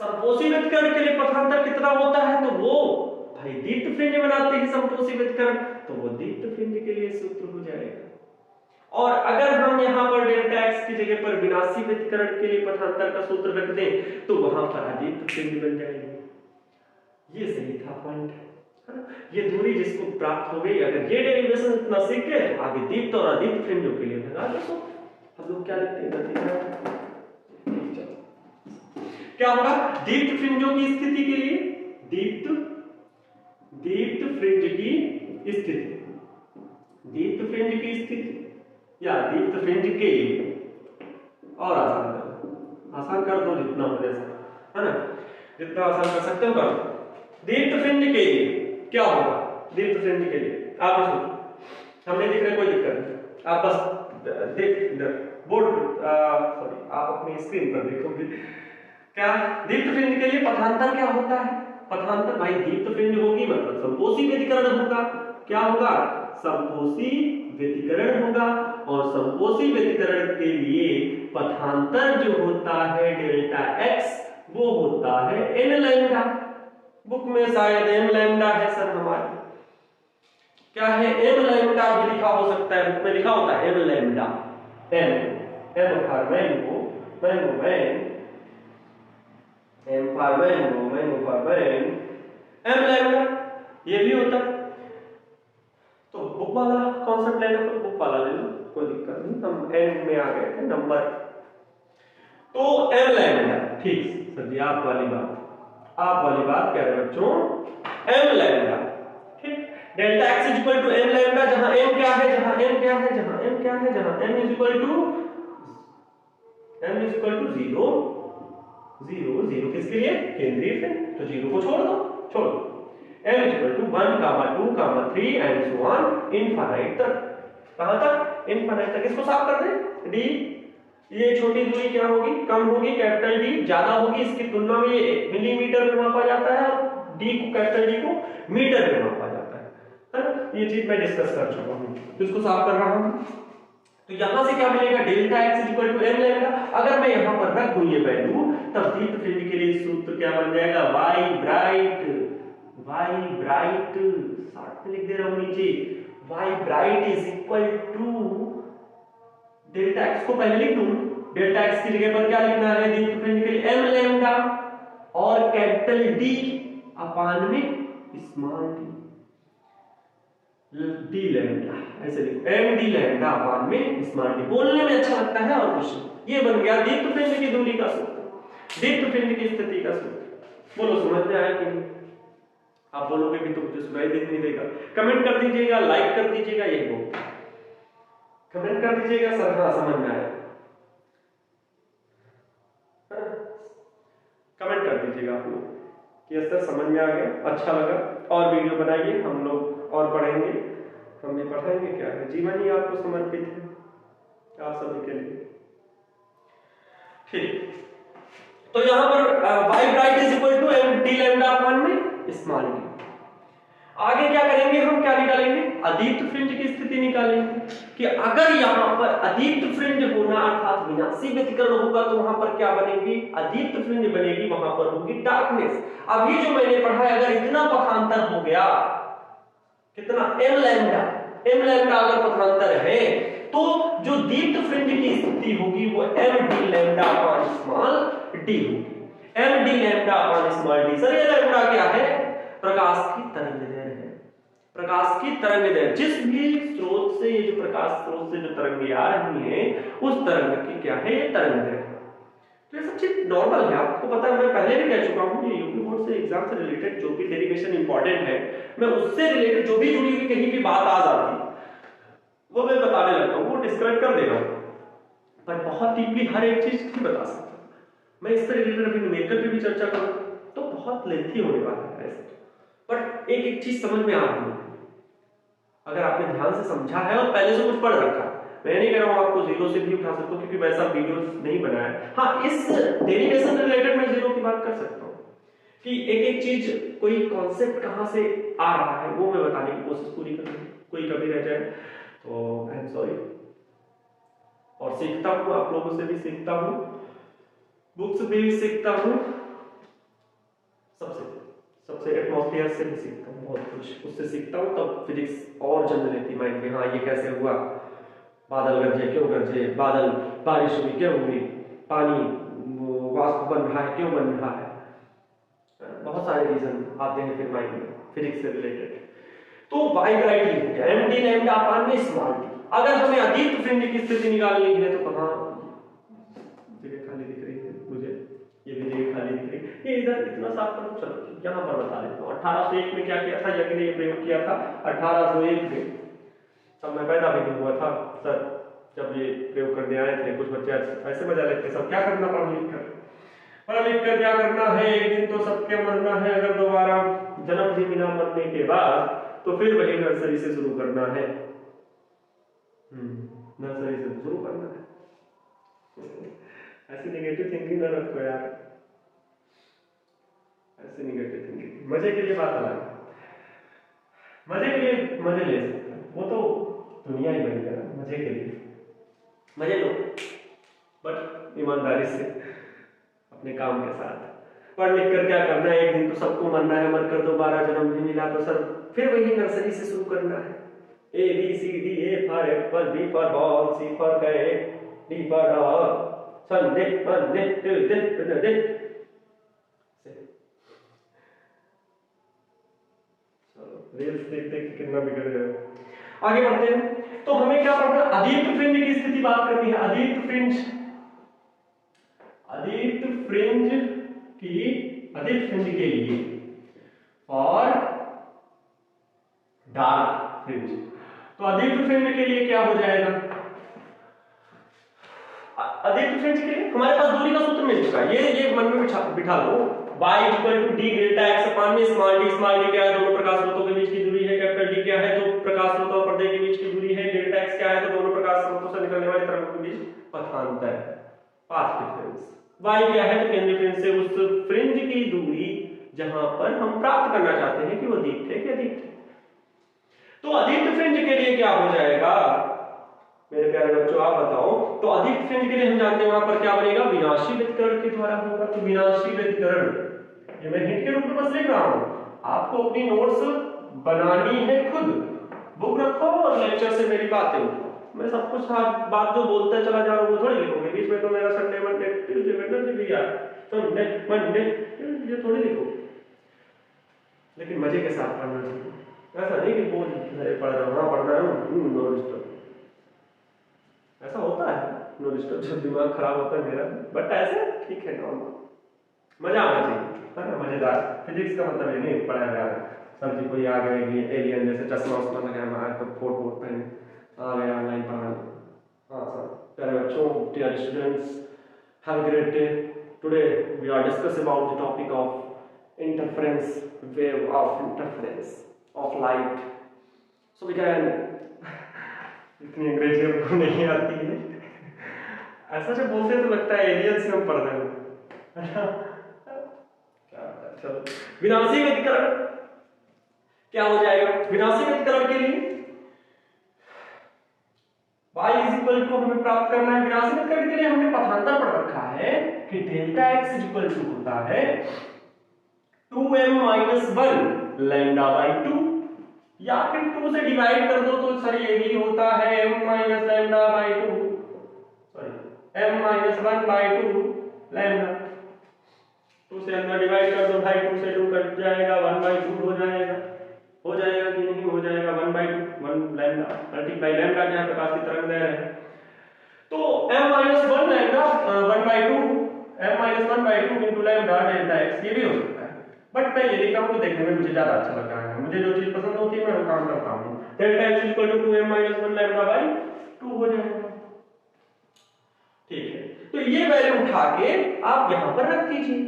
संपोषी व्यतिकरण के लिए पथांतर कितना होता है, तो वो भाई दीप्त फ्रिंज बनाते हैं संपोषी व्यतिकरण, तो वो दीप्त फ्रिंज के लिए सूत्र हो जाएगा। और अगर हम यहाँ पर डेल्टा x की जगह पर विनाशी व्यतिकरण के लिए पथांतर का सूत्र रख दें तो वहां पर अदीप्त फ्रिंज बन जाएगी। ये सही था पॉइंट, है ना। ये दूरी जिसको प्राप्त हो गई, अगर ये डेरिवेशन इतना सीख गए तो आगे दीप्त और अदीप्त फ्रिंजों के लिए लगा दो, लोग क्या लिखते हैं गलती से, क्या होगा दीप्त फ्रिंजों की स्थिति के लिए, दीप्त फ्रिंज की स्थिति, दीप्त फ्रिंज की स्थिति या दीप्त फ्रिंज के लिए, और आसान कर दो जितना हो जैसा, है ना, जितना आसान कर सकते हो करो। दीप्त फ्रिंज के लिए क्या होगा, दीप्त फ्रिंज के लिए आप इसको हमें दिख रहे कोई दिक्कत नहीं, आप बस देख इधर बोर्ड सॉरी आप अपनी स्क्रीन पर देखोगे क्या दीप्त फ्रिंज के लिए पथांतर क्या होता है, पथांतर भाई दीप्त फ्रिंज होगी मतलब संपोषी व्यतिकरण होगा, क्या होगा संपोषी व्यतिकरण होगा, और संपोषी व्यतिकरण के लिए पथांतर जो होता है डेल्टा एक्स वो होता है एन लैम्डा, बुक में शायद एम लैम्डा है सर हमारे, क्या है एम लैम्डा भी लिखा हो सकता है, बुक में लिखा होता है M lambda, M for mango, mango man, M for mango, mango for man, M lambda ये भी होता है। तो बुक वाला कॉन्सेप्ट लेना तो बुक वाला ले लो, कोई दिक्कत नहीं, हम एन में आ गए थे नंबर, तो एम लैम्डा, ठीक सर जी आप वाली बात कह रहे बच्चों, एम लैम्डा, ठीक, delta x is equal to M lambda, जहां एम क्या है, जहां एम क्या है, जहां एम क्या है, जहां एम इज इक्वल टू 0, 0, 0 किसके लिए केंद्रीय फ्रिंज, तो 0 को छोड़ दो, m is equal to 1, 2, 3 and so on infinite तक, कहां तक infinite तक, इसको साफ कर दें, d ये छोटी दूरी क्या होगी, कम होगी, कैपिटल D ज्यादा होगी, इसकी तुलना में ये मिलीमीटर में मापा जाता है और d को कैपिटल D को मीटर में मापा जाता है, ये चीज मैं डिस्कस कर चुका हूं, तो इसको साफ कर रहा हूं। तो यहां से क्या मिलेगा delta x is equal to m lambda, अगर मैं यहां पर रख दूं ये वैल्यू तब दीप्त फ्रिंज के लिए सूत्र क्या बन जाएगा y ब्राइट शॉर्ट में लिख दे रहा हूं नीचे, y bright is equal to delta x को पहले लिख दूं, डेल्टा x की जगह पर क्या लिखना है दीप्त फ्रिंज के लिए m लैम्डा और कैपिटल D अपान में स्मॉल d लैम्डा, ऐसे लिखो m d लैम्डा अपान में स्मॉल d, बोलने में अच्छा लगता है और कुछ नहीं, ये बन गया दीप्त फ्रिंज की दूरी का सूत्र, दीप्त फ्रिंज की स्थिति का सूत्र। बोलो समझ में आया कि नहीं, आप बोलोगे भी तो मुझे सुनाई नहीं देगा, कमेंट कर दीजिएगा, लाइक कर दीजिएगा, यही बोल कमेंट कर दीजिएगा सर हाँ समझ में आया, कमेंट कर दीजिएगा आप लोग कि सर समझ में आ गया, अच्छा लगा, और वीडियो बनाइए, हम लोग और पढ़ेंगे, हम भी पढ़ाएंगे, क्या है जीवन ही आपको समर्पित है आप सभी के लिए, ठीक। तो यहां पर y bright is equal to m d lambda upon में स्मॉल d, आगे क्या करेंगे हम, क्या निकालेंगे अदीप्त फ्रिंज की स्थिति निकालेंगे, कि अगर यहां पर अदीप्त फ्रिंज होना अर्थात विनाशी व्यतिकरण होगा तो वहां पर क्या बनेगी, अदीप्त फ्रिंज बनेगी, वहां पर होगी डार्कनेस। अभी जो मैंने पढ़ा है अगर इतना पथांतर हो गया, कितना m लैम्डा अगर पथांतर है तो जो दीप्त फ्रिंज की स्थिति होगी वो m d lambda upon small d होगी, m d lambda upon small d। Sir ये लैम्डा क्या है, प्रकाश की तरंगदैर्घ्य है, प्रकाश की तरंगदैर्घ्य, जिस भी स्रोत से ये जो प्रकाश स्रोत से जो तरंगें आ रही हैं उस तरंग की क्या है ये तरंगदैर्घ्य। तो ये सब चीज नॉर्मल है, आपको पता है, मैं पहले भी कह चुका हूं कि यूपी बोर्ड से एग्जाम से रिलेटेड जो भी डेरिवेशन इंपॉर्टेंट है मैं उससे रिलेटेड जो भी जुड़ी हुई कहीं भी बात आ जाती वो मैं बताने लगता हूं, वो डिस्क्राइब कर देगा, पर बहुत डीपली हर एक चीज नहीं बता सकता मैं, इस पर रिलेटेड अभी न्यूमेरिकल पे भी चर्चा करूं तो बहुत लेंथी होने वाला है ऐसे, बट एक एक चीज समझ में आ रही है अगर आपने ध्यान से समझा है और पहले से कुछ पढ़ रखा है। मैं नहीं कह रहा हूं आपको जीरो से भी उठा सकता हूं क्योंकि वैसा वीडियो नहीं बनाया है, हाँ इस डेरिवेशन से रिलेटेड मैं जीरो की बात कर सकता हूं कि एक एक चीज कोई कॉन्सेप्ट कहां से आ रहा है वो मैं बताने की कोशिश पूरी करूंगा, कोई कभी रह जाए तो आई एम सॉरी, और सीखता हूं आप लोगों से भी सीखता हूं, बुक्स भी सीखता हूं, सबसे एटमॉस्फेयर से भी सीखता हूं, बहुत कुछ उससे सीखता हूं, तब फिजिक्स और जल्द लेती माइंड में, हाँ ये कैसे हुआ, बादल गरजे क्यों गरजे, बादल बारिश हुई क्यों हुई, पानी वाष्प बन रहा है क्यों बन रहा है, बहुत सारे रीजन आते हैं फिर माइंड में फिजिक्स से रिलेटेड। तो y ब्राइट लिख दिया m d लैम्डा अपॉन में स्मॉल d, अगर हमें अदीप्त फ्रिंज की स्थिति निकालनी है तो कहाँ जगह खाली दिख रही है मुझे, ये भी जगह खाली दिख रही है, ये इधर इतना साफ करो। चलो यहाँ पर बता देता हूँ 1801 में क्या किया था, यज्ञ ने प्रयोग किया था 1801 में, तब मैं पैदा भी नहीं हुआ था सर जब ये प्रयोग करने आए थे। कुछ बच्चे ऐसे मजा लेते सब क्या करना पढ़ लिख कर क्या करना है, एक दिन तो सबके मरना है, अगर दोबारा जन्म भी बिना मरने के बाद तो फिर वही नर्सरी से शुरू करना है। नर्सरी से शुरू करना है। ऐसी नेगेटिव थिंकिंग ना रखो यार, ऐसी नेगेटिव थिंकिंग मजे के लिए बात अलग है, मजे के लिए मजे ले सकते हैं, वो तो दुनिया ही बन गया मजे के लिए, मजे लो बट ईमानदारी से अपने काम के साथ। पढ़ लिख कर क्या करना है, एक दिन तो सबको मरना है, मरकर दोबारा जन्म भी मिला तो सर फिर वही नर्सरी से शुरू करना है। A B C D A for apple, B for ball, C for cat, D for dog, Sunday, Monday, Tuesday, Wednesday। चलो रील्स देख देख कितना बिगड़ गया। आगे बढ़ते हैं, तो हमें क्या पढ़ना, अदीप्त फ्रिंज की स्थिति बात करनी है। अदीप्त फ्रिंज के लिए और डार्क फ्रिंज, तो अदीप्त फ्रिंज के लिए क्या हो जाएगा, अदीप्त फ्रिंज के लिए हमारे पास दूरी का सूत्र मिल चुका है, ये मन में बिठा लो, y equal to D delta x upon में स्मॉल डी क्या है, दोनों प्रकाश स्रोतों के बीच की दूरी है, कैपिटल डी क्या है, दो प्रकाश स्रोतों और पर्दे के बीच की दूरी है, डेल्टा x क्या है, तो दोनों प्रकाश स्रोतों से निकलने वाली तरंगों के बीच पथांतर, पाथ डिफरेंस, y क्या है, तो केंद्रीय फ्रिंज से उस फ्रिंज की दूरी जहां पर हम प्राप्त करना चाहते हैं कि वो दीप्त है कि अदीप्त है। तो अदीप्त फ्रिंज के लिए क्या हो जाएगा मेरे प्यारे बच्चों, आप बताओ। तो अदीप्त फ्रिंज के लिए हम जानते हैं वहां पर क्या बनेगा, विनाशी व्यतिकरण के द्वारा होगा। तो विनाशी व्यतिकरण, ये मैं हिंट के रूप में बस लिख रहा हूं, आपको अपनी नोट्स बनानी है खुद, बुक रखो और लेक्चर से मेरी बातें उठाओ। मैं सब कुछ बात जो बोलता चला जा रहा हूं वो थोड़ी लिखोगे, बीच में तो मेरा संडे मंडे ट्यूसडे वेडनेसडे भी यार, संडे मंडे ये थोड़ी लिखो, लेकिन मजे के साथ पढ़ना चाहिए। ऐसा नहीं कि बोझ पढ़ रहा हूँ पढ़ना है नो डिस्टर्ब, ऐसा होता है नो डिस्टर्ब जब दिमाग खराब होता है मेरा, बट ऐसे ठीक है नॉर्मल, मजा आना चाहिए है ना, मजेदार। फिजिक्स का मतलब ये नहीं पढ़ाया जा रहा है सर जी कोई आ गए एलियन जैसे चश्मा उस्मा लगाया मार तो फोट वोट पहने आ गया ऑनलाइन पढ़ाने। हाँ सर प्यारे बच्चों, dear students, have a great day. Today we are discuss about the topic of interference, wave of interference of light, so we can इतनी अंग्रेजी हमको नहीं आती है ऐसा जब बोलते हैं तो लगता है एलियन से हम पढ़ रहे हैं। चलो विनाशी व्यतिकरण क्या हो जाएगा, विनाशी व्यतिकरण के लिए y इज इक्वल टू हमें प्राप्त करना है, विनाशी व्यतिकरण के लिए हमने पथांतर पढ़ रखा है कि delta x is equal to होता है 2m माइनस 1 लैम्डा बाई 2, या फिर 2 से डिवाइड कर दो तो सर ये भी होता है m minus lambda by 2, sorry m minus 1 by 2 lambda, 2 से अंदर डिवाइड कर दो भाई, 2 से 2 कट जाएगा, 1 बाई 2 हो जाएगा कि नहीं हो जाएगा, 1 बाई 2 1 लैम्डा मल्टीप्लाई लैम्डा क्या है, प्रकाश की तरंग दैर्घ्य है, तो m minus 1 lambda 1 by 2 m minus 1 by 2 into lambda delta x, ये भी हो सकता है, बट मैं ये लिखा हूं तो देखने में मुझे ज्यादा अच्छा लग रहा है, मुझे जो चीज पसंद होती है मैं वो काम करता हूं। Delta x equal to 2m minus 1 lambda by 2 हो जाएगा, ठीक है। तो ये वैल्यू उठा के आप यहां पर रख दीजिए,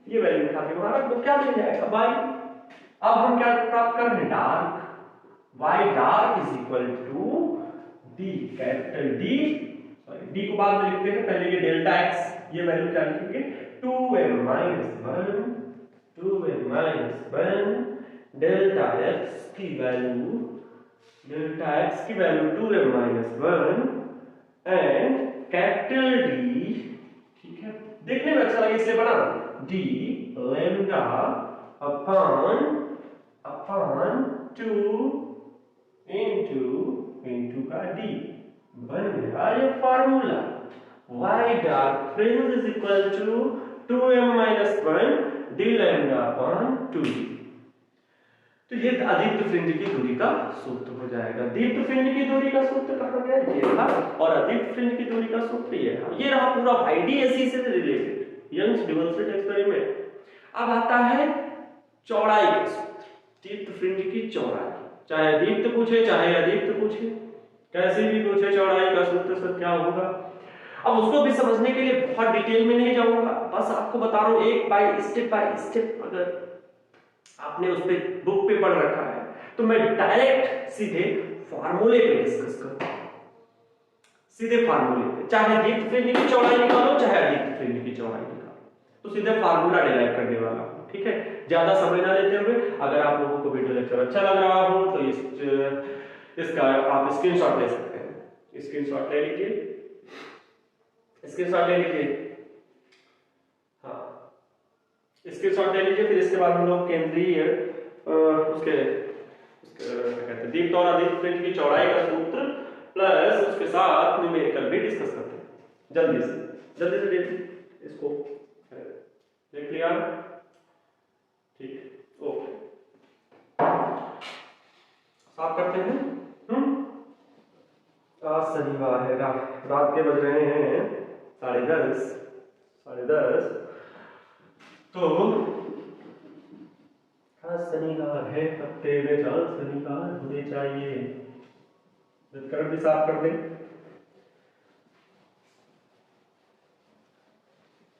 ये वैल्यू उठा के वहां रख दो, क्या मिल जाएगा y। अब हम क्या प्राप्त कर रहे हैं, dark, y dark is equal to d capital D, sorry d को बाद में लिखते हैं, पहले ये डेल्टा x, ये वैल्यू क्या लिखेंगे 2m माइनस 1 डेल्टा x की value 2m minus 1 and capital D, ठीक है, देखने में अच्छा लगे इसलिए बना d लैम्डा अपॉन 2 इनटू का d, बन गया ये formula y dark fringe is equal to 2m minus 1 d lambda upon 2d। तो ये अदीप्त फ्रिंज की दूरी का सूत्र हो जाएगा। दीप्त फ्रिंज की दूरी का सूत्र कहाँ गया, ये था, और अदीप्त फ्रिंज की दूरी का सूत्र ये था। ये रहा पूरा IDSE से related Young's double slit experiment. अब आता है चौड़ाई का सूत्र, दीप्त फ्रिंज की चौड़ाई, चाहे दीप्त पूछे चाहे अदीप्त पूछे, कैसे भी पूछे, चौड़ाई का सूत्र सर क्या होगा। अब उसको भी समझने के लिए बहुत डिटेल में नहीं जाऊंगा, बस आपको बता रहा हूं एक बाय स्टेप। अगर आपने उस पे बुक पे पढ़ रखा है तो मैं डायरेक्ट सीधे फार्मूले पे डिस्कस करूंगा, सीधे फार्मूले पे, चाहे दीप्त फ्रिंज की चौड़ाई निकालो चाहे अदीप्त फ्रिंज की चौड़ाई निकालो, तो सीधे फार्मूला डिराइव करने वाला हूं, ठीक है। ज्यादा समय ना लेते हुए, अगर आप लोगों को वीडियो लेक्चर अच्छा लग रहा हो तो इसका आप स्क्रीनशॉट ले सकते हैं। स्क्रीनशॉट ले लीजिए, स्क्रीनशॉट ले लीजिए, हाँ स्क्रीनशॉट ले लीजिए। फिर इसके बाद हम लोग केंद्रीय उसके कहते हैं दीप्त और अदीप्त फ्रिंज की चौड़ाई का सूत्र प्लस उसके साथ न्यूमेरिकल भी डिस्कस करते हैं। जल्दी से देखिए इसको, देख लिया, ठीक, ओके, साफ करते हैं। आज शनिवार है, रात के बज रहे हैं 10:30, तो शनिवार है, हफ्ते में 4 शनिवार होने चाहिए। विकर्ण भी साफ कर दें।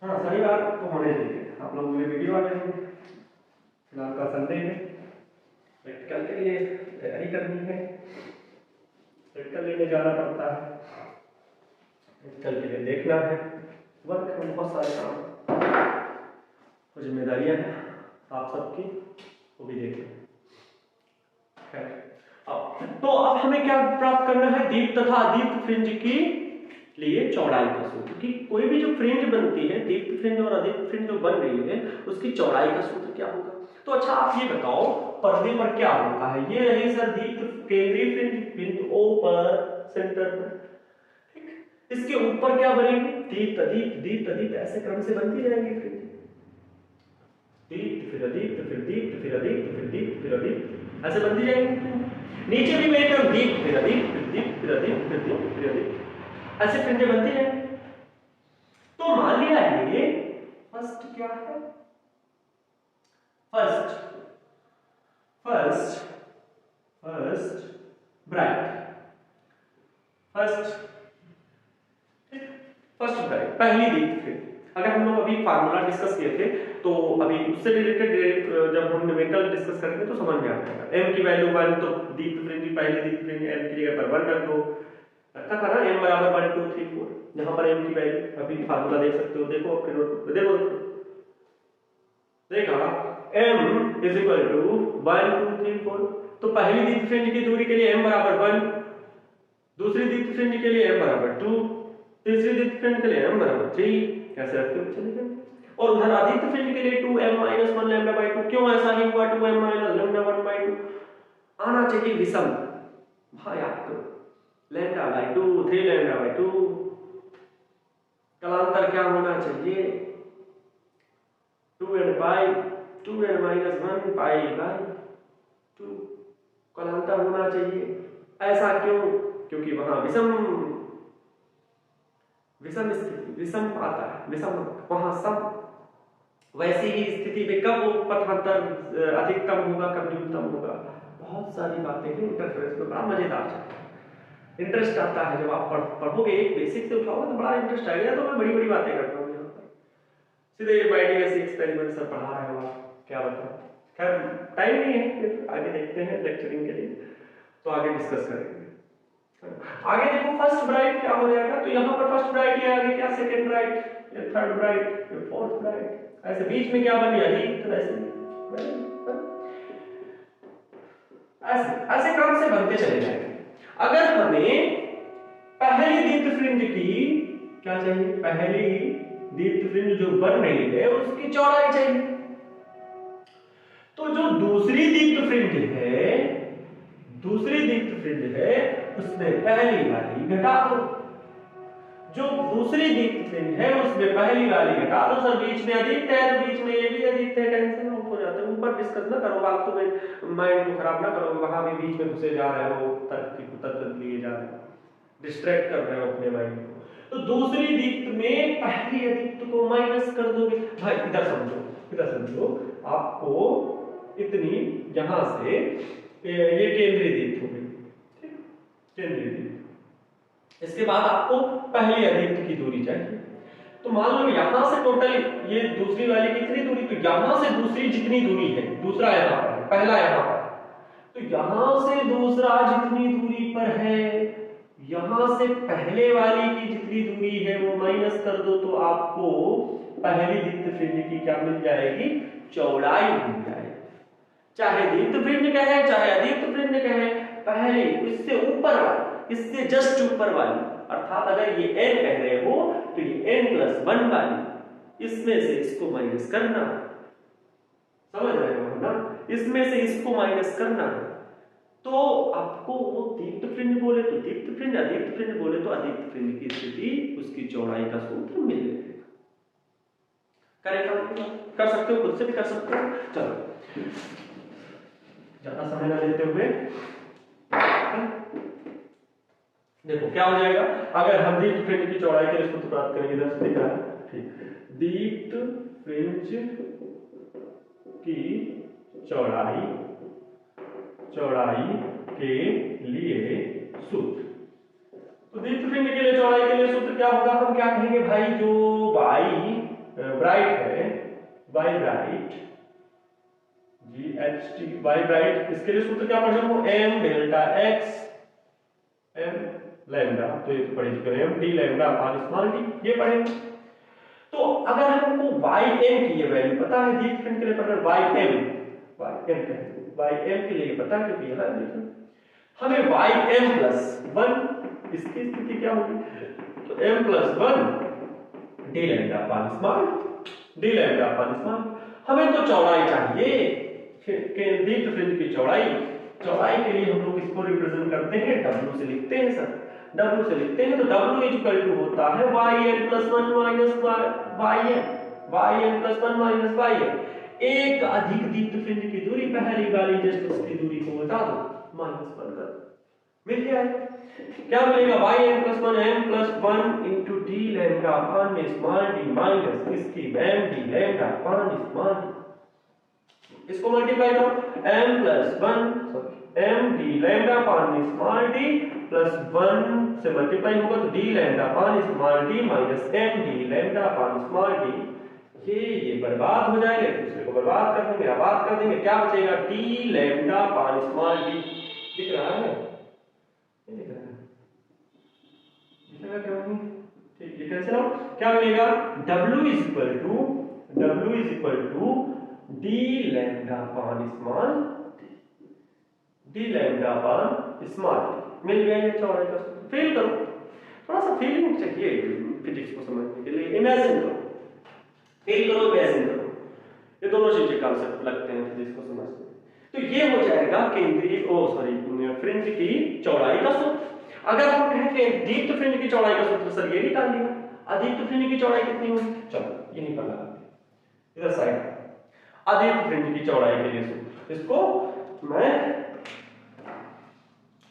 हाँ शनिवार तो होने चाहिए, आप लोग मेरे वीडियो आ जाएंगे। फिलहाल का संडे है, प्रैक्टिकल के लिए तैयारी करनी है, प्रैक्टिकल लेने जाना पड़ता है, प्रैक्टिकल के लिए देखना है, वर्क में बहुत सारे काम, कुछ जिम्मेदारियां हैं आप सबकी, वो भी देखें। तो अब हमें क्या प्राप्त करना है, दीप्त तथा अदीप्त फ्रिंज की लिए चौड़ाई का सूत्र, कि कोई भी जो फ्रिंज बनती है, दीप्त फ्रिंज और अदीप्त फ्रिंज जो बन रही है, उसकी चौड़ाई का सूत्र क्या होगा। तो अच्छा आप ये बताओ पर्दे पर क्या होता है, ये रही सर दीप्त केंद्रीय फ्रिंज बिंदु O पर सेंटर पर, इसके ऊपर क्या बनेगी, दीप्त अदीप्त दीप्त अदीप्त, ऐसे क्रम से बनती जाएंगी फ्रिंज, दीप्त फिर अदीप्त फिर दीप्त फिर अदीप्त फिर दीप्त फिर अदीप्त, ऐसे बनती जाएंगी। नीचे भी वही क्रम, दीप्त फिर अदीप्त फिर दीप्त फिर अदीप्त फिर दीप्त फिर अदीप्त, ऐसे फ्रिंजें बनती जाएंगी। तो मान लिया ये फर्स्ट क्या है, फर्स्ट ब्राइट, फर्स्ट ब्राइट, पहली दीप्त फ्रिंज। अगर हम लोग अभी फार्मूला डिस्कस किए थे तो अभी उससे रिलेटेड जब हम न्यूमेरिकल डिस्कस करेंगे तो समझ में आ जाएगा। m की वैल्यू 1, तो दीप्त फ्रिंज की पहली दीप्त फ्रिंज m की जगह पर 1 रख दो, रखा था ना, m बराबर 1 2 3 4, यहाँ पर m की वैल्यू अभी फार्मूला देख सकते हो, देखो अपने नोटबुक पे, देखा m इज इक्वल टू 1 2 3 4। तो पहली दीप्त फ्रिंज की दूरी के लिए m बराबर 1, दूसरी दीप्त फ्रिंज के लिए m बराबर 2, तीसरी दीप्त फ्रिंज के लिए m बराबर 3, कैसे रखते हो चलिए। और उधर अदीप्त फ्रिंज के लिए 2m - 1 λ/2, क्यों ऐसा ही हुआ, 2m - λ/1/2 आना चाहिए विषम भाई आपको, λ/2 3 λ/2, कलांतर क्या होना चाहिए, 2n पाई 2n - 1 π/2, कलांतर होना चाहिए। ऐसा क्यों, क्योंकि वहां विषम स्थिति, विषम आता है, विषम वहां सम, वैसी ही स्थिति में कब पथांतर अधिकतम होगा कब न्यूनतम होगा, बहुत सारी बातें हैं इंटरफेरेंस में, बड़ा मजेदार चलता है, इंटरेस्ट आता है जब आप पढ़ोगे, एक बेसिक से उठाओगे तो बड़ा इंटरेस्ट आएगा। तो मैं बड़ी बड़ी बातें करता हूँ यहाँ पर, सीधे IDSE एक्सपेरिमेंट सब पढ़ा रहे हो आप, क्या बताओ, खैर टाइम नहीं है, फिर आगे देखते हैं लेक्चरिंग के लिए, तो आगे डिस्कस करेंगे। आगे देखो फर्स्ट ब्राइट क्या हो जाएगा, तो यहाँ पर फर्स्ट ब्राइट ये आगे क्या, सेकंड ब्राइट, ये थर्ड ब्राइट, ये फोर्थ ब्राइट, ऐसे बीच में क्या बन गया, ऐसे क्रम से बनते चले जाएंगे। अगर हमें पहली दीप्त फ्रिंज की क्या चाहिए, पहली दीप्त फ्रिंज जो बन रही है उसकी चौड़ाई चाहिए, तो जो दूसरी दीप्त फ्रिंज है उसमें पहली वाली घटा दो, जो दूसरी दीप्त फ्रिंज है उसमें पहली वाली घटा दो। सर बीच में अदीप्त है तो बीच में ये भी अदीप्त है, टेंशन ऑफ हो जाते हैं। ऊपर डिस्कस ना करो, फालतू में माइंड को खराब ना करो, वहां भी बीच में घुसे जा रहे हो, तर्क लिए जा रहे हो, डिस्ट्रैक्ट कर रहे हो अपने माइंड को। तो दूसरी दीप्त में पहली अदीप्त को माइनस कर दोगे। भाई इधर समझो, आपको इतनी यहां से ये केंद्रीय दीप्त हो गई, ठीक, केंद्रीय दीप्त। इसके बाद आपको पहली अदीप्त की दूरी चाहिए। तो मान लो यहां से टोटल ये दूसरी वाली की इतनी दूरी, तो यहां से दूसरी जितनी दूरी है, दूसरा यहां पर है, पहला यहां पर, तो यहां से दूसरा जितनी दूरी पर है, यहां से पहले वाली की जितनी दूरी है वो माइनस कर दो, तो आपको पहली दीप्त पिंड की क्या मिल जाएगी, चौड़ाई मिल जाएगी। चाहे दीप्त पिंड कहे चाहे अदीप्त पिंड कहे, पहले इससे ऊपर वाली, इससे जस्ट ऊपर वाली, अर्थात अगर ये n कह रहे हो तो ये n+1 वाली, इसमें से इसको माइनस करना, समझ रहे हो ना, इसमें से इसको माइनस करना है। तो आपको वो दीप्त पिंड बोले तो दीप्त पिंड, अदीप्त पिंड बोले तो अदीप्त पिंड की स्थिति, उसकी चौड़ाई का सूत्र मिल जाएगा। करेक्ट, कर सकते हो, खुद से भी कर सकते हो। चलो ज्यादा समय ना लेते हुए देखो क्या हो जाएगा, अगर हम दीप्त फ्रिंज की चौड़ाई के लिए सूत्र प्राप्त करेंगे, इधर से दिख रहा है, ठीक, दीप्त फ्रिंज की चौड़ाई के लिए सूत्र, तो दीप्त फ्रिंज के लिए चौड़ाई के लिए सूत्र क्या होगा, हम क्या कहेंगे भाई, जो वाई ब्राइट है, Y bright GHT, Y bright, इसके लिए सूत्र क्या पढ़े हो, m delta x m lambda, तो ये पढ़े चुके हैं, m d lambda upon small d, ये पढ़े। तो अगर हमको ym की ये वैल्यू पता है, दीप्त पिंड के लिए पढ़ रहे ym के लिए पता है, क्योंकि यहां देखो हमें ym+1, इसकी स्थिति क्या होगी, तो m+1 d lambda upon small, हमें तो चौड़ाई चाहिए, दीप्त फ्रिंज की चौड़ाई के लिए हम लोग इसको रिप्रेजेंट करते हैं, w से लिखते हैं सर, w से लिखते हैं, तो w इक्वल टू होता है yn+1 ym, एक अधिक दीप्त फ्रिंज की दूरी, पहली वाली जस्ट उसकी दूरी को बता दो, -1 कर मिल जाएगा। क्या मिलेगा, yn+1 m+1 into d lambda upon small d minus इसकी m d lambda upon small d, इसको मल्टीप्लाई करो, m d lambda upon small d plus 1 से मल्टीप्लाई होगा तो d lambda upon small d minus m d lambda upon small d, ये बर्बाद हो जाएगा, दूसरे को बर्बाद कर देंगे, आबाद कर देंगे, क्या बचेगा, d lambda upon small d, दिख रहा है, ये दिख रहा है, दिखेगा क्या नहीं, ठीक, ये कैंसिल आउट, क्या मिलेगा, w is equal to d lambda upon small d lambda upon small, मिल गया ये चौड़ाई का सूत्र। फील करो, थोड़ा सा फीलिंग चाहिए फिजिक्स को समझने के लिए, इमेजिन करो, फील करो, इमेजिन करो, ये दोनों चीजें कांसेप्ट लगते हैं फिजिक्स को समझने। तो ये हो जाएगा केंद्रीय फ्रिंज की चौड़ाई का सूत्र। अगर हम कहें कि दीप्त फ्रिंज की चौड़ाई का सूत्र सर ये निकाल लिया, अदीप्त फ्रिंज की चौड़ाई कितनी होगी, चलो ये निकाल लगाते हैं, इधर साइड अदीप्त फ्रिंज की चौड़ाई के लिए सूत्र, इसको मैं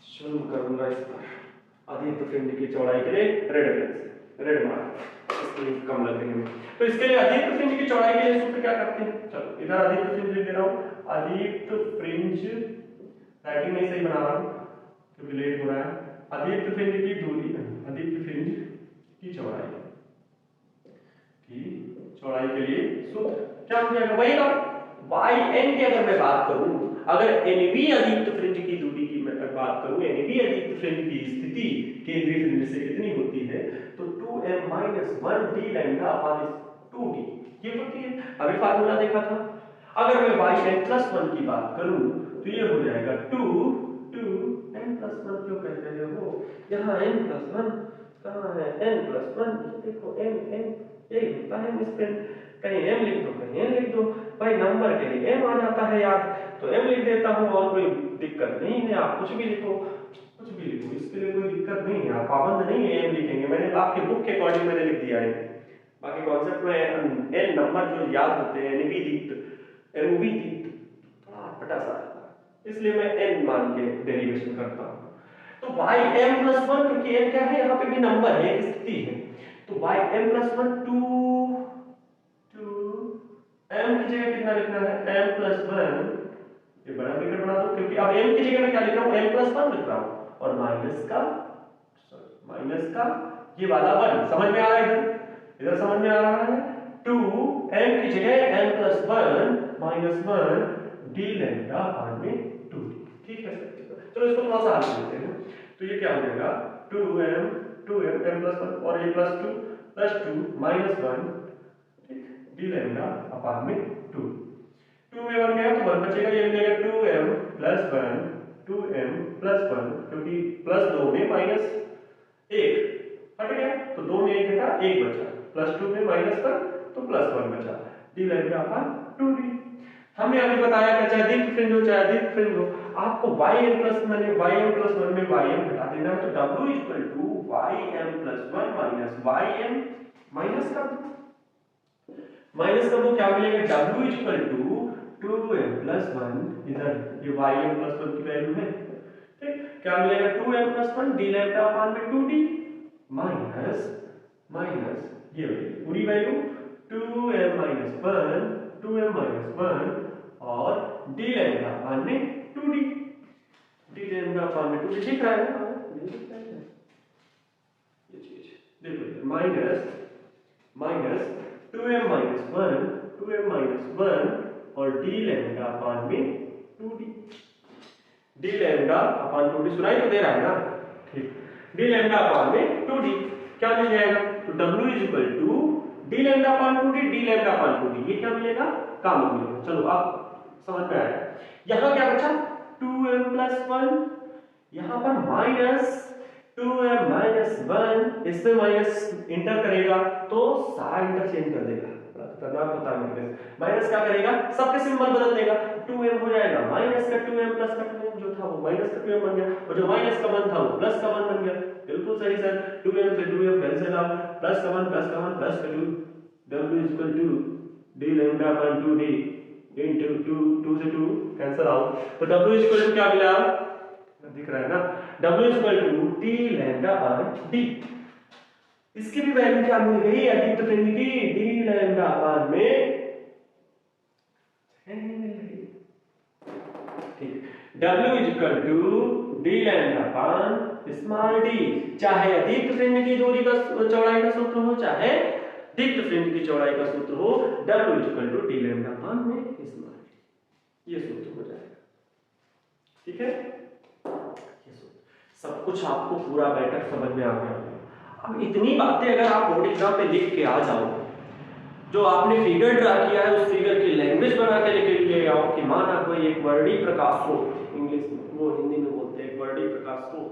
शुरू करूंगा इस पर, अदीप्त फ्रिंज की चौड़ाई के लिए रेड मार्क, इसके लिए कम लग रही है, तो इसके लिए अदीप्त फ्रिंज की चौड़ाई के लिए सूत्र क्या करते हैं, चलो इधर अदीप्त फ्रिंज लिख दे रहा हूं, अदीप्त फ्रिंज, राइटिंग नहीं सही बना रहा हूं क्योंकि लेट हो रहा है, अदीप्त फ्रिंज की दूरी, अदीप्त फ्रिंज की चौड़ाई के लिए सूत्र क्या हो जाएगा, वही ना yn की अगर मैं बात करूं, अगर nv अदीप्त फ्रिंज की दूरी की मैं बात करूं, nv अदीप्त फ्रिंज की स्थिति केंद्रीय फ्रिंज से कितनी होती है, तो 2m-1 d lambda upon 2d, ये होती है, अभी फार्मूला देखा था। अगर मैं yn+1 की बात करूं तो ये हो जाएगा 2n+1, क्यों कहते हैं वो, यहाँ n+1 कहाँ है, n+1, देखो n यही होता है, इस पे कहीं m लिख दो कहीं n लिख दो, भाई नंबर के लिए m आ जाता है याद, तो m लिख देता हूँ, और कोई दिक्कत नहीं है, आप कुछ भी लिखो, इसके लिए कोई दिक्कत नहीं है, आप पाबंद नहीं है m लिखेंगे, मैंने आपके बुक के अकॉर्डिंग मैंने लिख दिया है, बाकी कॉन्सेप्ट में n नंबर जो याद होते हैं, nv दीप्त MOV थोड़ा अटपटा सा आता है, इसलिए मैं n मान के डेरिवेशन करता हूँ। तो ym+1, क्योंकि n क्या है यहाँ पे भी नंबर है, स्थिति है, तो ym+1 टू m की जगह कितना लिखना है, m+1, ये बड़ा ब्रैकेट बना दो, क्योंकि अब m की जगह मैं क्या लिख रहा हूँ, m+1 लिख रहा हूँ, और माइनस का ये वाला 1 समझ में आ रहा है, इधर समझ में आ रहा है, 2 m की जगह m+1 -1 d लैम्डा भाग में 2d। ठीक है सर, चलो इसको थोड़ा सा हल करते हैं। तो ये क्या हो जाएगा, 2m m+1 और ये +2 +2 -1 d लैम्डा भाग में 2। 2 में 1 गया तो 1 बचेगा, ये मिलेगा 2m+1 2m+1, क्योंकि +2 में -1 हट गया, तो 2 में 1 घटा 1 बचा, +2 में -1 तो +1 बचा, d लैम्डा भाग 2d। हमने अभी बताया कि चाहे दीप्त फ्रिंज हो चाहे अदीप्त फ्रिंज हो, आपको ym+1 में ym घटा देना है, तो w ym+1 माइनस कर दो, क्या मिलेगा, w 2m+1, इधर ये ym+1 की वैल्यू है, ठीक, क्या मिलेगा, 2m+1 d लैम्डा भाग में 2d माइनस ये पूरी वैल्यू 2m-1 और d लैम्डा भाग में 2d, d लैम्डा भाग में 2d दिख रहा है ना, ये चीज देखो, माइनस 2m-1 और d लैम्डा भाग में 2d, d लैम्डा भाग 2d सुनाई तो दे रहा है ना, ठीक, d लैम्डा भाग में 2d क्या मिल जाएगा, तो w d लैम्डा भाग 2d d लैम्डा भाग 2d, ये क्या मिलेगा, कॉमन मिलेगा। चलो अब समझ में आया, यहां क्या बचा, 2m+1, यहां पर -2m-1, इसमें माइनस इंटर करेगा तो सारा इंटरचेंज कर देगा, खतरनाक होता है, माइनस क्या करेगा, सबके सिंबल बदल देगा, 2m हो जाएगा माइनस का 2m प्लस का 2m, जो था वो माइनस का 2m बन गया, और जो माइनस का 1 था वो प्लस का 1 बन गया। बिल्कुल सही सर, 2m से 2m कैंसिल आउट, प्लस का 1 प्लस का 1 प्लस का 2, w equal to d lambda by 2d into 2 से 2 कैंसिल आउट, तो w इक्वल टू क्या मिला, दिख रहा है ना, w equal to d lambda by d, इसकी भी वैल्यू क्या मिल गई, अदीप्त फ्रिंज की d लैम्डा बाय में ठीक, w equal to d lambda by small d, चाहे अदीप्त फ्रिंज की दूरी का चौड़ाई का सूत्र हो चाहे दीप्त फ्रिंज की चौड़ाई का सूत्र हो, w equal to d lambda by में स्मॉल d, ये सूत्र हो जाएगा। ठीक है, ये सूत्र सब कुछ आपको पूरा बैटर समझ में आ गया। अब इतनी बातें अगर आप बोर्ड एग्जाम पे लिख के आ जाओ, जो आपने फिगर ड्रा किया है उस फिगर की लैंग्वेज बना के लेके आओ कि माना कोई एक वर्णी प्रकाश स्रोत, इंग्लिश में वो हिंदी में बोलते हैं एक वर्णी प्रकाश स्रोत,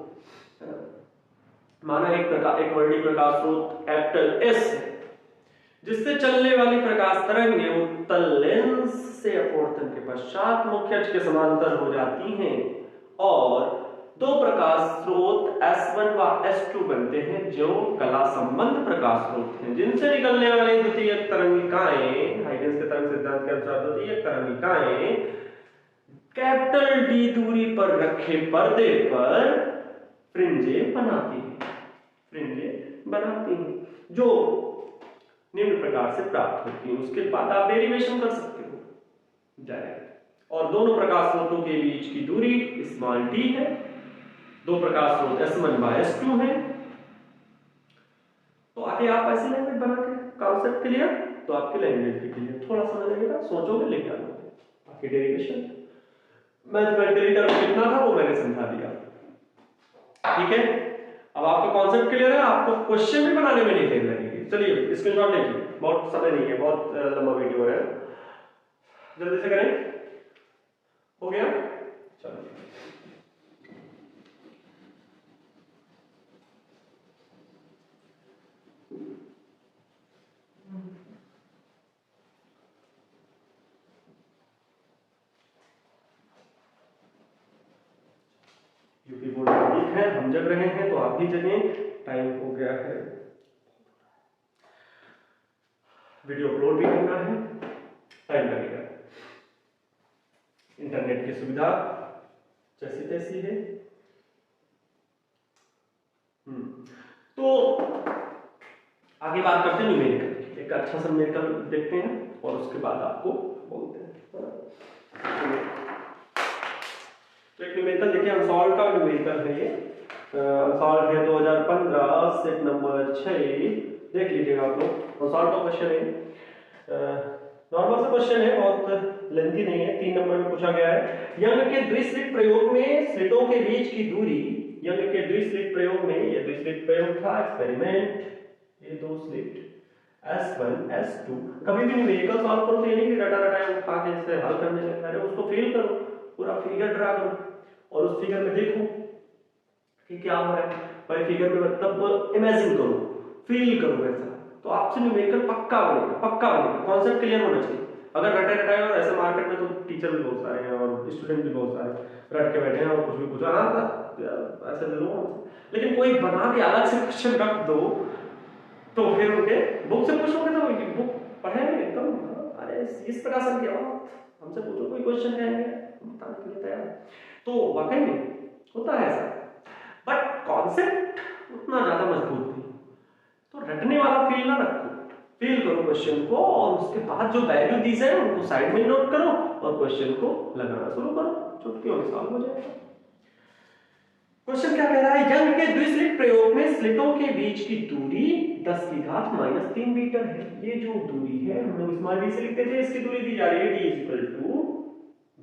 माना एक वर्णी प्रकाश स्रोत कैपिटल एस, जिससे चलने वाली प्रकाश तरंगें उत्तल लेंस से अपवर्तन के पश्चात मुख्य अक्ष के समांतर हो जाती हैं और दो प्रकाश स्रोत S1 व S2 बनते हैं, जो कला संबंध प्रकाश स्रोत हैं, जिनसे निकलने वाली द्वितीयक तरंगिकाएं, हाइगन्स के तरंग सिद्धांत के अनुसार द्वितीयक तरंगिकाएं कैपिटल D दूरी पर रखे पर्दे पर फ्रिंजे बनाती हैं, जो निम्न प्रकार से प्राप्त होती हैं। उसके बाद आप डेरिवेशन कर सकते हो डायरेक्ट, और दोनों प्रकाश स्रोतों के बीच की दूरी स्मॉल t है, दो प्रकाश स्रोत S1 व S2 हैं, तो आगे आप ऐसे लैंग्वेज बना के कॉन्सेप्ट क्लियर, तो आपकी लैंग्वेज भी क्लियर, थोड़ा समझ आएगा, सोचोगे लिख डालोगे, बाकी डेरिवेशन मैथमेटिकली टर्म कितना था वो मैंने समझा दिया। ठीक है, अब आपका कॉन्सेप्ट क्लियर है, आपको क्वेश्चन भी बनाने में नहीं देर लगेगी। चलिए स्क्रीनशॉट लीजिए, बहुत समय नहीं है, बहुत लंबा वीडियो है, जल्दी से करें, हो गया, चलो यूपी बोर्ड ठीक है, हम जग रहे हैं तो आप भी जगें, टाइम हो गया है, वीडियो अपलोड भी करना है, टाइम लगेगा। इंटरनेट की सुविधा जैसी तैसी है। तो आगे बात करते हैं न्यूमेरिकल। एक अच्छा सा न्यूमेरिकल देखते हैं और उसके बाद आपको बोलते हैं। तो एक न्यूमेरिकल देखिए, अनसॉल्व का न्यूमेरिकल है ये। अनसॉल्व है 2015 सेट नंबर 6। देख लीजिएगा आप लोग। अनसॉल्व का क्वेश्चन है, नॉर्मल सा क्वेश्चन है, बहुत लेंथी नहीं है। 3 नंबर में पूछा गया है, यंग के द्विस्लिट प्रयोग में स्लिटों के बीच की दूरी, यंग के द्विस्लिट प्रयोग में, ये द्विस्लिट प्रयोग था एक्सपेरिमेंट, ये 2 स्लिट S1 S2। कभी भी न्यूमेरिकल सॉल्व करो तो ये नहीं कि रटा रटा उठा के इसे हल करने लगे, अरे उसको फील करो, पूरा फिगर ड्रा करो और उस फिगर में देखो कि क्या हो रहा है। भाई फिगर में मतलब इमेजिन करो, फील करो वैसा, तो आपसे न्यूमेरिकल पक्का बनेगा, पक्का बनेगा। कॉन्सेप्ट क्लियर होना चाहिए। अगर रटे रटाए और ऐसे मार्केट में तो टीचर भी बहुत सारे हैं और स्टूडेंट भी बहुत सारे रट के बैठे हैं और कुछ भी पूछो, हाँ ऐसे दे दो, लेकिन कोई बना के अलग से क्वेश्चन रख दो तो फिर उनके बुक से पूछोगे तो बुक पढ़ेंगे एकदम, अरे इस प्रकार से क्या हमसे पूछो कोई क्वेश्चन कहेंगे बताने के लिए तैयार। तो वाकई में होता है ऐसा, बट कॉन्सेप्ट उतना ज्यादा मजबूत नहीं। तो रटने वाला फील ना रखो, फील करो क्वेश्चन को और उसके बाद जो वैल्यू दी है उनको साइड में नोट करो और क्वेश्चन को लगाना शुरू करो, चुटकियों में सॉल्व हो जाएगा। क्वेश्चन क्या कह रहा है, यंग के द्विस्लिट प्रयोग में स्लिटों के बीच की दूरी 10 की घात -3 मीटर है। ये जो दूरी है हम लोग स्मॉल डी से लिखते थे, इसकी दूरी दी जा रही है d =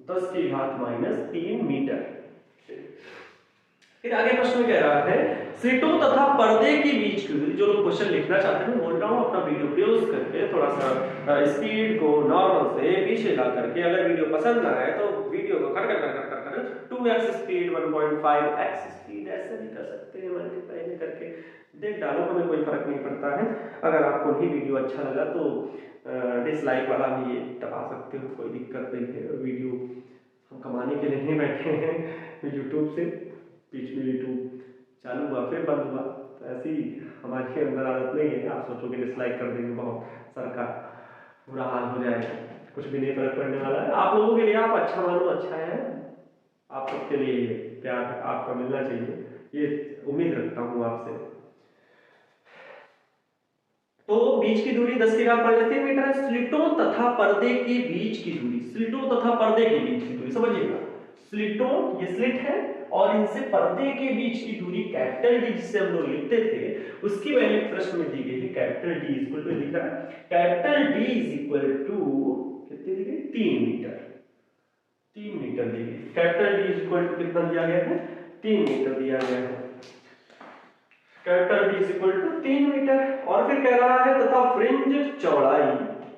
10 की घात -3 मीटर। फिर आगे प्रश्न कह रहा है, स्लिटों तथा पर्दे के बीच की दूरी, जो लोग क्वेश्चन लिखना चाहते हैं, मैं बोल रहा हूँ अपना वीडियो पॉज करके थोड़ा सा स्पीड को नॉर्मल से पीछे ला करके, अगर वीडियो पसंद ना आए तो वीडियो को कर 2x स्पीड 1.5x स्पीड ऐसे भी कर सकते हैं, मल्टीप्लाई में करके देख डालो, हमें कोई फर्क नहीं पड़ता है। अगर आपको नहीं वीडियो अच्छा लगा तो डिसलाइक वाला भी ये दबा सकते हो, कोई दिक्कत नहीं है। वीडियो हम कमाने के लिए नहीं बैठे हैं यूट्यूब से, बीच में यूट्यूब चालू हुआ फिर बंद हुआ, तो ऐसी हमारे अंदर आदत नहीं है। आप सोचोगे डिसलाइक कर देंगे, बहुत सर का बुरा हाल हो जाएगा, कुछ भी नहीं फर्क पड़ने वाला है। आप लोगों के लिए आप अच्छा मानो, अच्छा है, आप सबके लिए प्यार आपका मिलना चाहिए, ये उम्मीद रखता हूँ आपसे। तो बीच की दूरी 10 की घात -3 मीटर है। स्लिटों तथा पर्दे के बीच की दूरी, स्लिटों तथा पर्दे के बीच की दूरी समझिएगा, स्लिटों ये स्लिट है और इनसे पर्दे के बीच की दूरी कैपिटल डी जिससे हम लोग लिखते थे, उसकी वैल्यू प्रश्न में दी गई है कैपिटल डी इक्वल टू, दिख रहा है कैपिटल डी इक्वल टू कितनी दी गई 3 मीटर, 3 मीटर दी गई। कैपिटल डी इक्वल टू कितना दिया गया है 3 मीटर दिया गया है, capital D equal to 3 metre. और फिर कह रहा है तथा फ्रिंज चौड़ाई,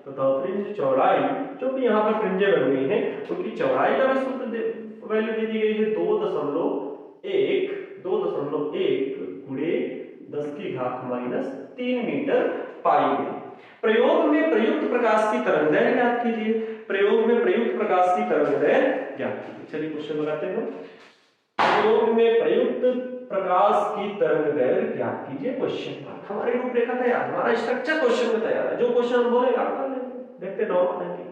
तथा फ्रिंज चौड़ाई जो भी यहाँ पर फ्रिंजे बन गई हैं उनकी चौड़ाई का भी सूत्र वैल्यू दे दी गई है 2.1 गुणे 10 की घात -3 मीटर पाई गई। प्रयोग में प्रयुक्त प्रकाश की तरंगदैर्घ्य ज्ञात कीजिए, प्रयोग में प्रयुक्त प्रकाश की तरंगदैर्घ्य ज्ञात कीजिए। चलिए क्वेश्चन लगाते हैं। प्रयोग में प्रयुक्त प्रकाश की तरंगदैर्घ्य ज्ञात कीजिए, क्वेश्चन मार्क। हमारी रूपरेखा तैयार, हमारा स्ट्रक्चर क्वेश्चन में तैयार है, जो क्वेश्चन हम बोलेंगे आप कर लेंगे, देखते नॉर्मल है कि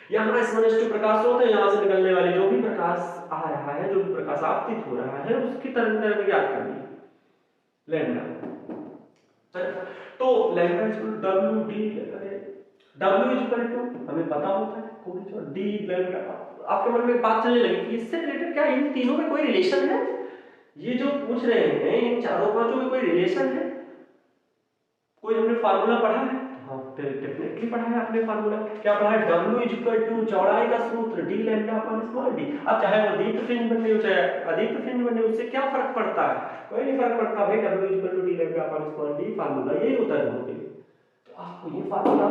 यहाँ S1 प्रकाश स्रोत है, यहाँ से निकलने वाले जो भी प्रकाश आ रहा है, जो भी प्रकाश आपतित हो रहा है, उसकी तरंगदैर्घ्य ज्ञात करनी है, लैम्डा। तो lambda W D, W equal to हमें पता होता है, कोई जो D लैम्डा। आपके मन में बात चलने लगी कि इससे रिलेटेड क्या इन तीनों में कोई रिलेशन है, ये जो पूछ रहे हैं इन चारों पांचों में कोई रिलेशन है, कोई हमने फार्मूला पढ़ा है? हाँ डेफिनेटली पढ़ा है आपने फार्मूला। क्या पढ़ा है? W इक्वल टू चौड़ाई का सूत्र d lambda upon small d। अब चाहे वो दीप्त फ्रिंज बनने हो चाहे अदीप्त फ्रिंज बनने, उससे क्या फर्क पड़ता है? कोई नहीं फर्क पड़ता भाई, W equal to d lambda upon small d formula यही होता है दोनों के लिए। तो आपको ये फार्मूला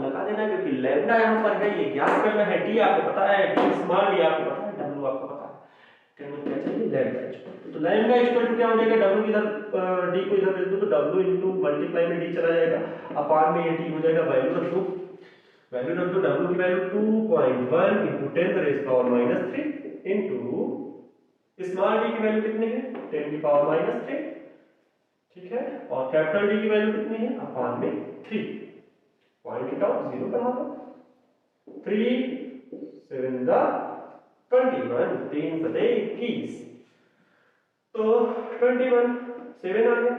लगा देना, क्योंकि लैम्डा यहाँ पर है, ये ज्ञात करना है, d आपको पता है, d स्मॉल d आपको पता है, W आपको पता है, क्या चाहिए लैम्डा। तो लैम्डा इक्वल टू क्या हो जाएगा, W इधर d को इधर भेज दो तो W इनटू मल्टीप्लाई में d चला जाएगा, अपान में ये d हो जाएगा, वैल्यू रख दो W की value 2.1 into 10 rays power -3 into small d की वैल्यू कितनी है 10 की पावर -3, ठीक है, और कैपिटल D की वैल्यू कितनी है अपान में 3, पॉइंट आउट 0 बढ़ा दो, 3 7 द 21 3 सतह 21, तो 21 7 आ गया,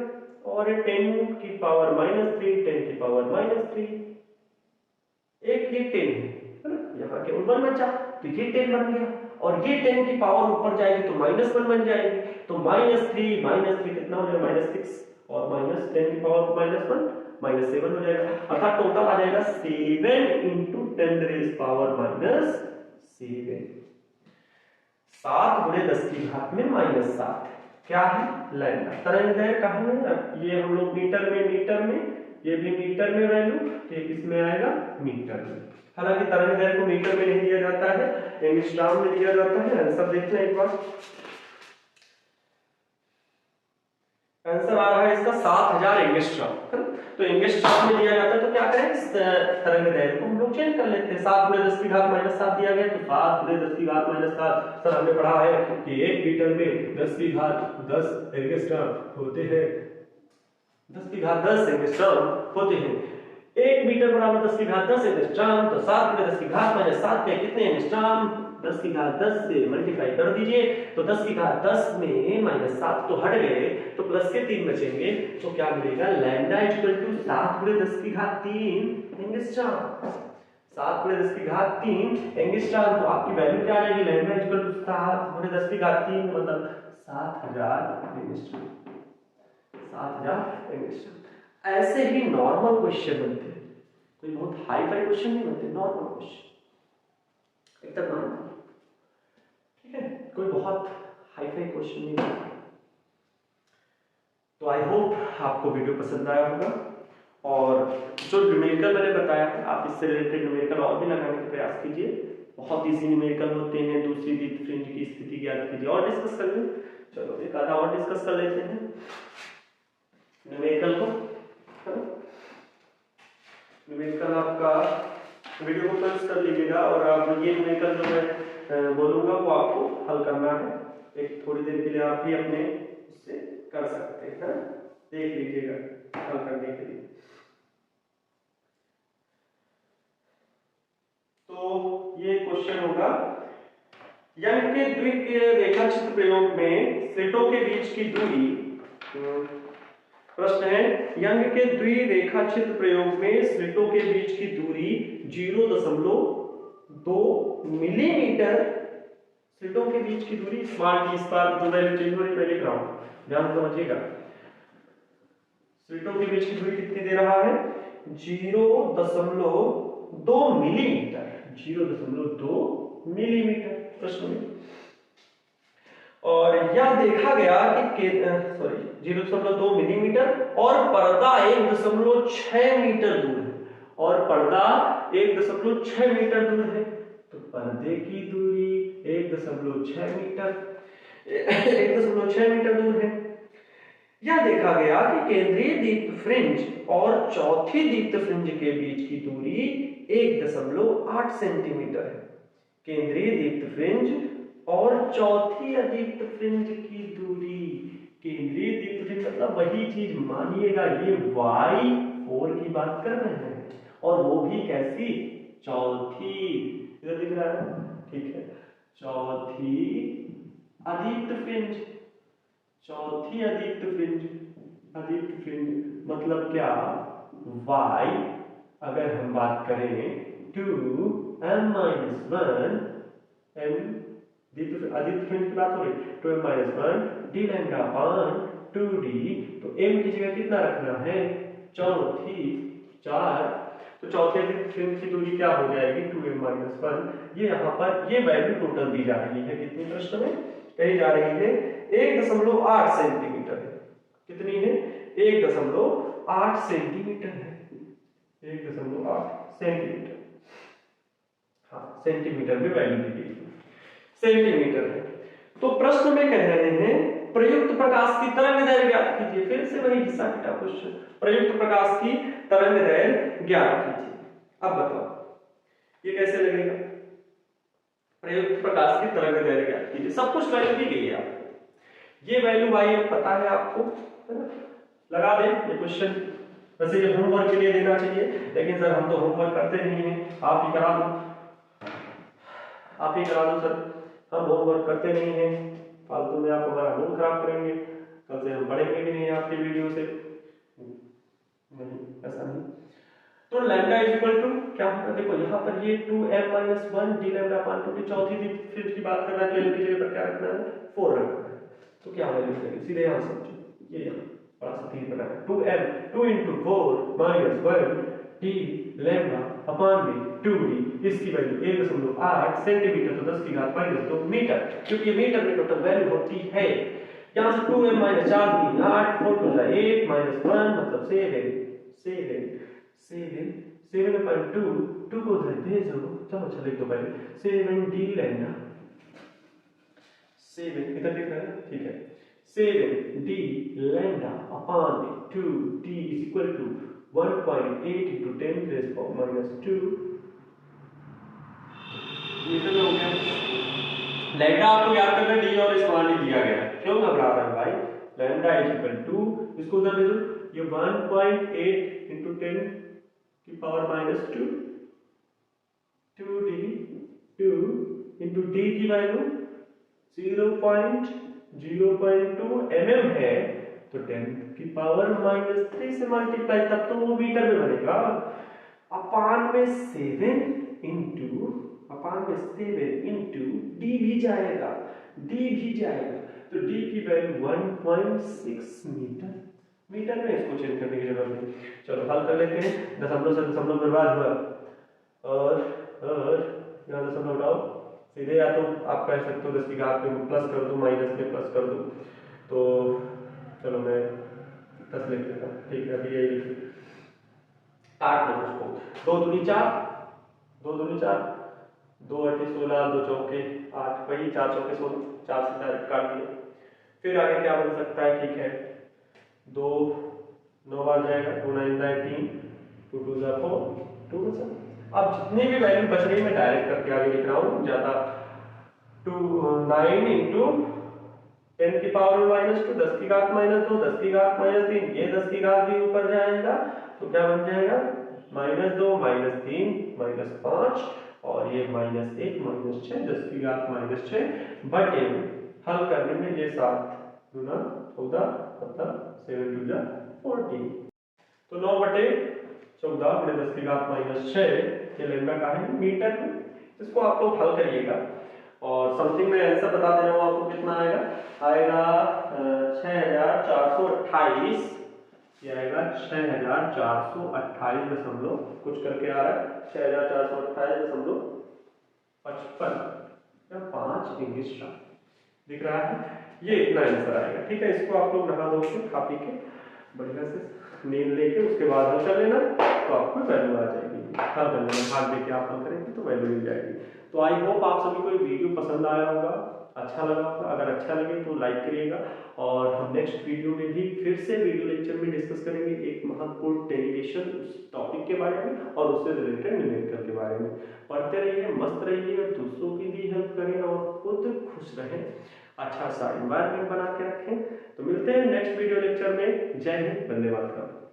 और 10 की पावर -3 10 की पावर -3, एक ये 10 है ना, यहाँ के 1 बचा, तो ये 10 बन गया, और ये 10 की पावर ऊपर जाएगी तो -1 बन जाएगी, तो -3 कितना हो जाएगा -6, और -10 की पावर -1 -7 हो जाएगा, अर्थात टोटल आ जाएगा 7 इंटू 10 रेज़ पावर -7, 7 गुणे 10 की घात में -7, क्या है लैम्डा। तरंगदैर्घ्य कहाँ है, ये हम लोग मीटर में, ये भी मीटर में वैल्यू, ये किसमें आएगा मीटर में, हालांकि तरंगदैर्घ्य को मीटर में नहीं दिया जाता है, एंगस्ट्रॉम में दिया जाता है। आंसर देखते हैं एक बार, आंसर आ रहा है इसका 7000 एंगस्ट्रॉम, तो एंगस्ट्रॉम में दिया जाता है, तो क्या करें तरंगदैर्घ्य को हम लोग चेंज कर लेते हैं, 7 गुणे 10 की घात -7 दिया गया, तो 7 गुणे 10 की घात -7, सर हमने पढ़ा है कि 1 मीटर में 10 की घात 10 एंगस्ट्रॉम होते हैं, 10 की घात 10 एंगस्ट्रॉम होते हैं, 1 मीटर बराबर 10 की घात 10 एंगस्ट्रॉम, तो 7 गुणे 10 की घात -7 पे कितने एंगस्ट्रॉम, 10 की घात 10 से मल्टीप्लाई कर दीजिए, तो 10 की घात 10 में -7 तो हट गए, तो प्लस के 3 बचेंगे, तो क्या मिलेगा लैम्डा इक्वल टू 7 गुणे 10 की घात 3 एंगस्ट्रॉम, 7 गुणे 10 की घात 3 एंगस्ट्रॉम, तो आपकी वैल्यू क्या आएगी, लैम्डा इक्वल टू 7 गुणे 10 की घात 3 मतलब 7000 एंगस्ट्रॉम, 7000 एंगस्ट्रॉम। ऐसे ही नॉर्मल क्वेश्चन बनते हैं, कोई बहुत हाई फाई क्वेश्चन नहीं बनते, नॉर्मल क्वेश्चन एकदम नॉर्मल, ठीक है, कोई बहुत हाई फाई क्वेश्चन नहीं बनता। तो आई होप आपको वीडियो पसंद आया होगा, और जो न्यूमेरिकल मैंने बताया है आप इससे रिलेटेड न्यूमेरिकल और भी लगाने का प्रयास कीजिए, बहुत इजी न्यूमेरिकल होते हैं, दूसरी दीप्त फ्रिंज की स्थिति ज्ञात कीजिए, और डिस्कस कर लें, चलो एक आधा और डिस्कस कर लेते हैं न्यूमेरिकल को, न्यूमेरिकल आपका वीडियो को पॉज कर लीजिएगा, और आप ये न्यूमेरिकल जो मैं बोलूंगा वो आपको हल करना है, एक थोड़ी देर के लिए आप भी अपने उससे कर सकते हैं, देख लीजिएगा हल करने के लिए। तो ये क्वेश्चन होगा, यंग के द्वितीय रेखाचित्र प्रयोग में स्लिटों के बीच की दूरी, प्रश्न है यंग के द्विरेखाचित्र प्रयोग में स्लिटों के बीच की दूरी 0.2 मिलीमीटर, स्लिटों के बीच की दूरी, स्मॉल डी स्क्वायर जो वैल्यू चेंज हो रही है लिख रहा हूं, ध्यान समझिएगा, स्लिटों के बीच की दूरी कितनी दे रहा है 0.2 मिलीमीटर, 0.2 मिलीमीटर प्रश्न में, और यह देखा गया कि 0.2 मिलीमीटर, और पर्दा 1.6 मीटर दूर है, और पर्दा 1.6 मीटर दूर है, तो पर्दे की दूरी 1.6 मीटर 1.6 मीटर दूर है। यह देखा गया कि केंद्रीय दीप्त फ्रिंज और चौथी दीप्त फ्रिंज के बीच की दूरी 1.8 सेंटीमीटर है, केंद्रीय दीप्त फ्रिंज और चौथी अदीप्त फ्रिंज की दूरी, केंद्रीय दीप्त फ्रिंज मतलब वही चीज, मानिएगा ये y4 की बात कर रहे हैं, और वो भी कैसी, चौथी, इधर दिख रहा है, ठीक है, चौथी अदीप्त फ्रिंज, चौथी अदीप्त फ्रिंज, अदीप्त फ्रिंज मतलब क्या, y अगर हम बात करें 2m-1 m अदीप्त फ्रिंज की बात हो रही, 2m-1 d lambda upon 2d, तो m की जगह कितना रखना है, चौथी 4, तो चौथे अदीप्त फ्रिंज की दूरी क्या हो जाएगी 2m-1, ये यहाँ पर ये वैल्यू टोटल दी जा रही है, कितनी प्रश्न में कही जा रही है 1.8 सेंटीमीटर है, कितनी है 1.8 सेंटीमीटर है, 1.8 सेंटीमीटर, हाँ सेंटीमीटर में वैल्यू दी गई सेंटीमीटर है। तो प्रश्न में कह रहे हैं प्रयुक्त प्रकाश की तरंगदैर्घ्य ज्ञात कीजिए, फिर से वही घिसा पिटा क्वेश्चन, प्रयुक्त प्रकाश की तरंगदैर्घ्य ज्ञात कीजिए। अब बताओ ये कैसे लगेगा, प्रयुक्त प्रकाश की तरंगदैर्घ्य ज्ञात कीजिए, सब कुछ वैल्यू दी गई है आपको, ये वैल्यू y पता है आपको, है ना, लगा दें ये क्वेश्चन, वैसे ये होमवर्क के लिए देना चाहिए, लेकिन सर हम तो होमवर्क करते नहीं है, आप ही करा दो, आप ही करा दो सर, हम होमवर्क करते नहीं हैं, फालतू में आप हमारा मूड खराब करेंगे, कल से हम पढ़ेंगे भी नहीं आपकी वीडियो से, नहीं ऐसा नहीं। तो लैम्डा इज इक्वल टू क्या होगा, देखो यहाँ पर ये 2m-1 d लैम्डा अपान 2 की चौथी फिर की बात कर रहा है, तो m की जगह पर क्या रखना है 4 रखना है, तो क्या वैल्यू मिलेगी सीधे यहाँ समझो, ये यहाँ बड़ा सा तीर बना है 2m 2 × 4 - 1 d लैम्डा अपान में 2d, इसकी वैल्यू 1.8 सेंटीमीटर, तो 10 की घात -2 मीटर, क्योंकि ये मीटर में टोटल वैल्यू होती है। यहाँ से 2m - 4 × 8 4 × 8 -1 मतलब 7.2 2 को उधर भेजो, चलो चलो लिख दो पहले 7d लैम्डा, 7 इधर लिख रहे हैं, ठीक है 7d lambda upon 2d is equal to 1.8 × 10⁻²। Metre में हो गया। लैम्डा आपको याद करना है, डी और स्मॉल डी दिया गया है, क्यों घबरा रहे हैं भाई, लैम्डा इज इक्वल टू, इसको उधर भेजो, ये 1.8 × 10⁻², 2d 2 × d की वैल्यू 0.02 mm है, तो 10⁻³ से मल्टीप्लाई, तब तो वो मीटर में बनेगा, अपान में 7 × d भी जाएगा, तो d की वैल्यू 1.6 मीटर में, इसको चेंज करने की जरूरत नहीं। चलो हल कर लेते हैं, दशमलव से दशमलव बर्बाद हुआ, और यहाँ दशमलव उठाओ, सीधे या तो आप कह सकते हो 10 की घात में प्लस कर दो, माइनस में प्लस कर दो, तो चलो मैं 10 लिख लेता हूँ, ठीक है, अभी यही लिखिए 8 में उसको 2 दूनी 4 2 8 16 2 चौके 8, वही 4 चौके 16, 4 से डायरेक्ट काट दिया। फिर आगे क्या बन सकता है, ठीक है 2 9 बार जाएगा, 2 9 18 2 2 4 2 बचा। अब जितनी भी वैल्यू बच रही है मैं डायरेक्ट करके आगे लिख रहा हूँ, ज्यादा 9 × 10⁻², 10 की घात -2 10 की घात -3, ये 10 की घात भी ऊपर जाएगा, तो क्या बन जाएगा -2 -3 -5, और ये -1 -6 10 की घात -6 बटे, हल करने में ये 7 गुना 14 मतलब 7 × 2 = 14, तो 9 बटे 14 × 10 की घात -6 ये लैम्डा का है मीटर में। इसको आप लोग हल करिएगा, और समथिंग में आंसर बता दे रहा हूँ आपको, कितना आएगा 6428, ये आएगा 6428 दशमलव कुछ करके आ रहा है, 6428.55 या 5 इंग्लिश दिख रहा है, ये इतना आंसर आएगा, ठीक है। इसको आप लोग नहा धो के खा पी के बढ़िया से नींद लेके उसके बाद हल कर लेना, तो आपको वैल्यू आ जाएगी, हल कर लेना, भाग देके आप हल करेंगे तो वैल्यू मिल जाएगी। तो आई होप आप सभी को ये वीडियो पसंद आया होगा, अच्छा लगा होगा, अगर अच्छा लगे तो लाइक करिएगा, और हम नेक्स्ट वीडियो में भी फिर से वीडियो लेक्चर में डिस्कस करेंगे एक महत्वपूर्ण डेरिवेशन टॉपिक के बारे में, और उससे रिलेटेड न्यूमेरिकल के बारे में। पढ़ते रहिए, मस्त रहिए, दूसरों की भी हेल्प करें और खुद खुश रहें, अच्छा सा एनवायरनमेंट बना के रखें। तो मिलते हैं नेक्स्ट वीडियो लेक्चर में। जय हिंद, वंदे मातरम।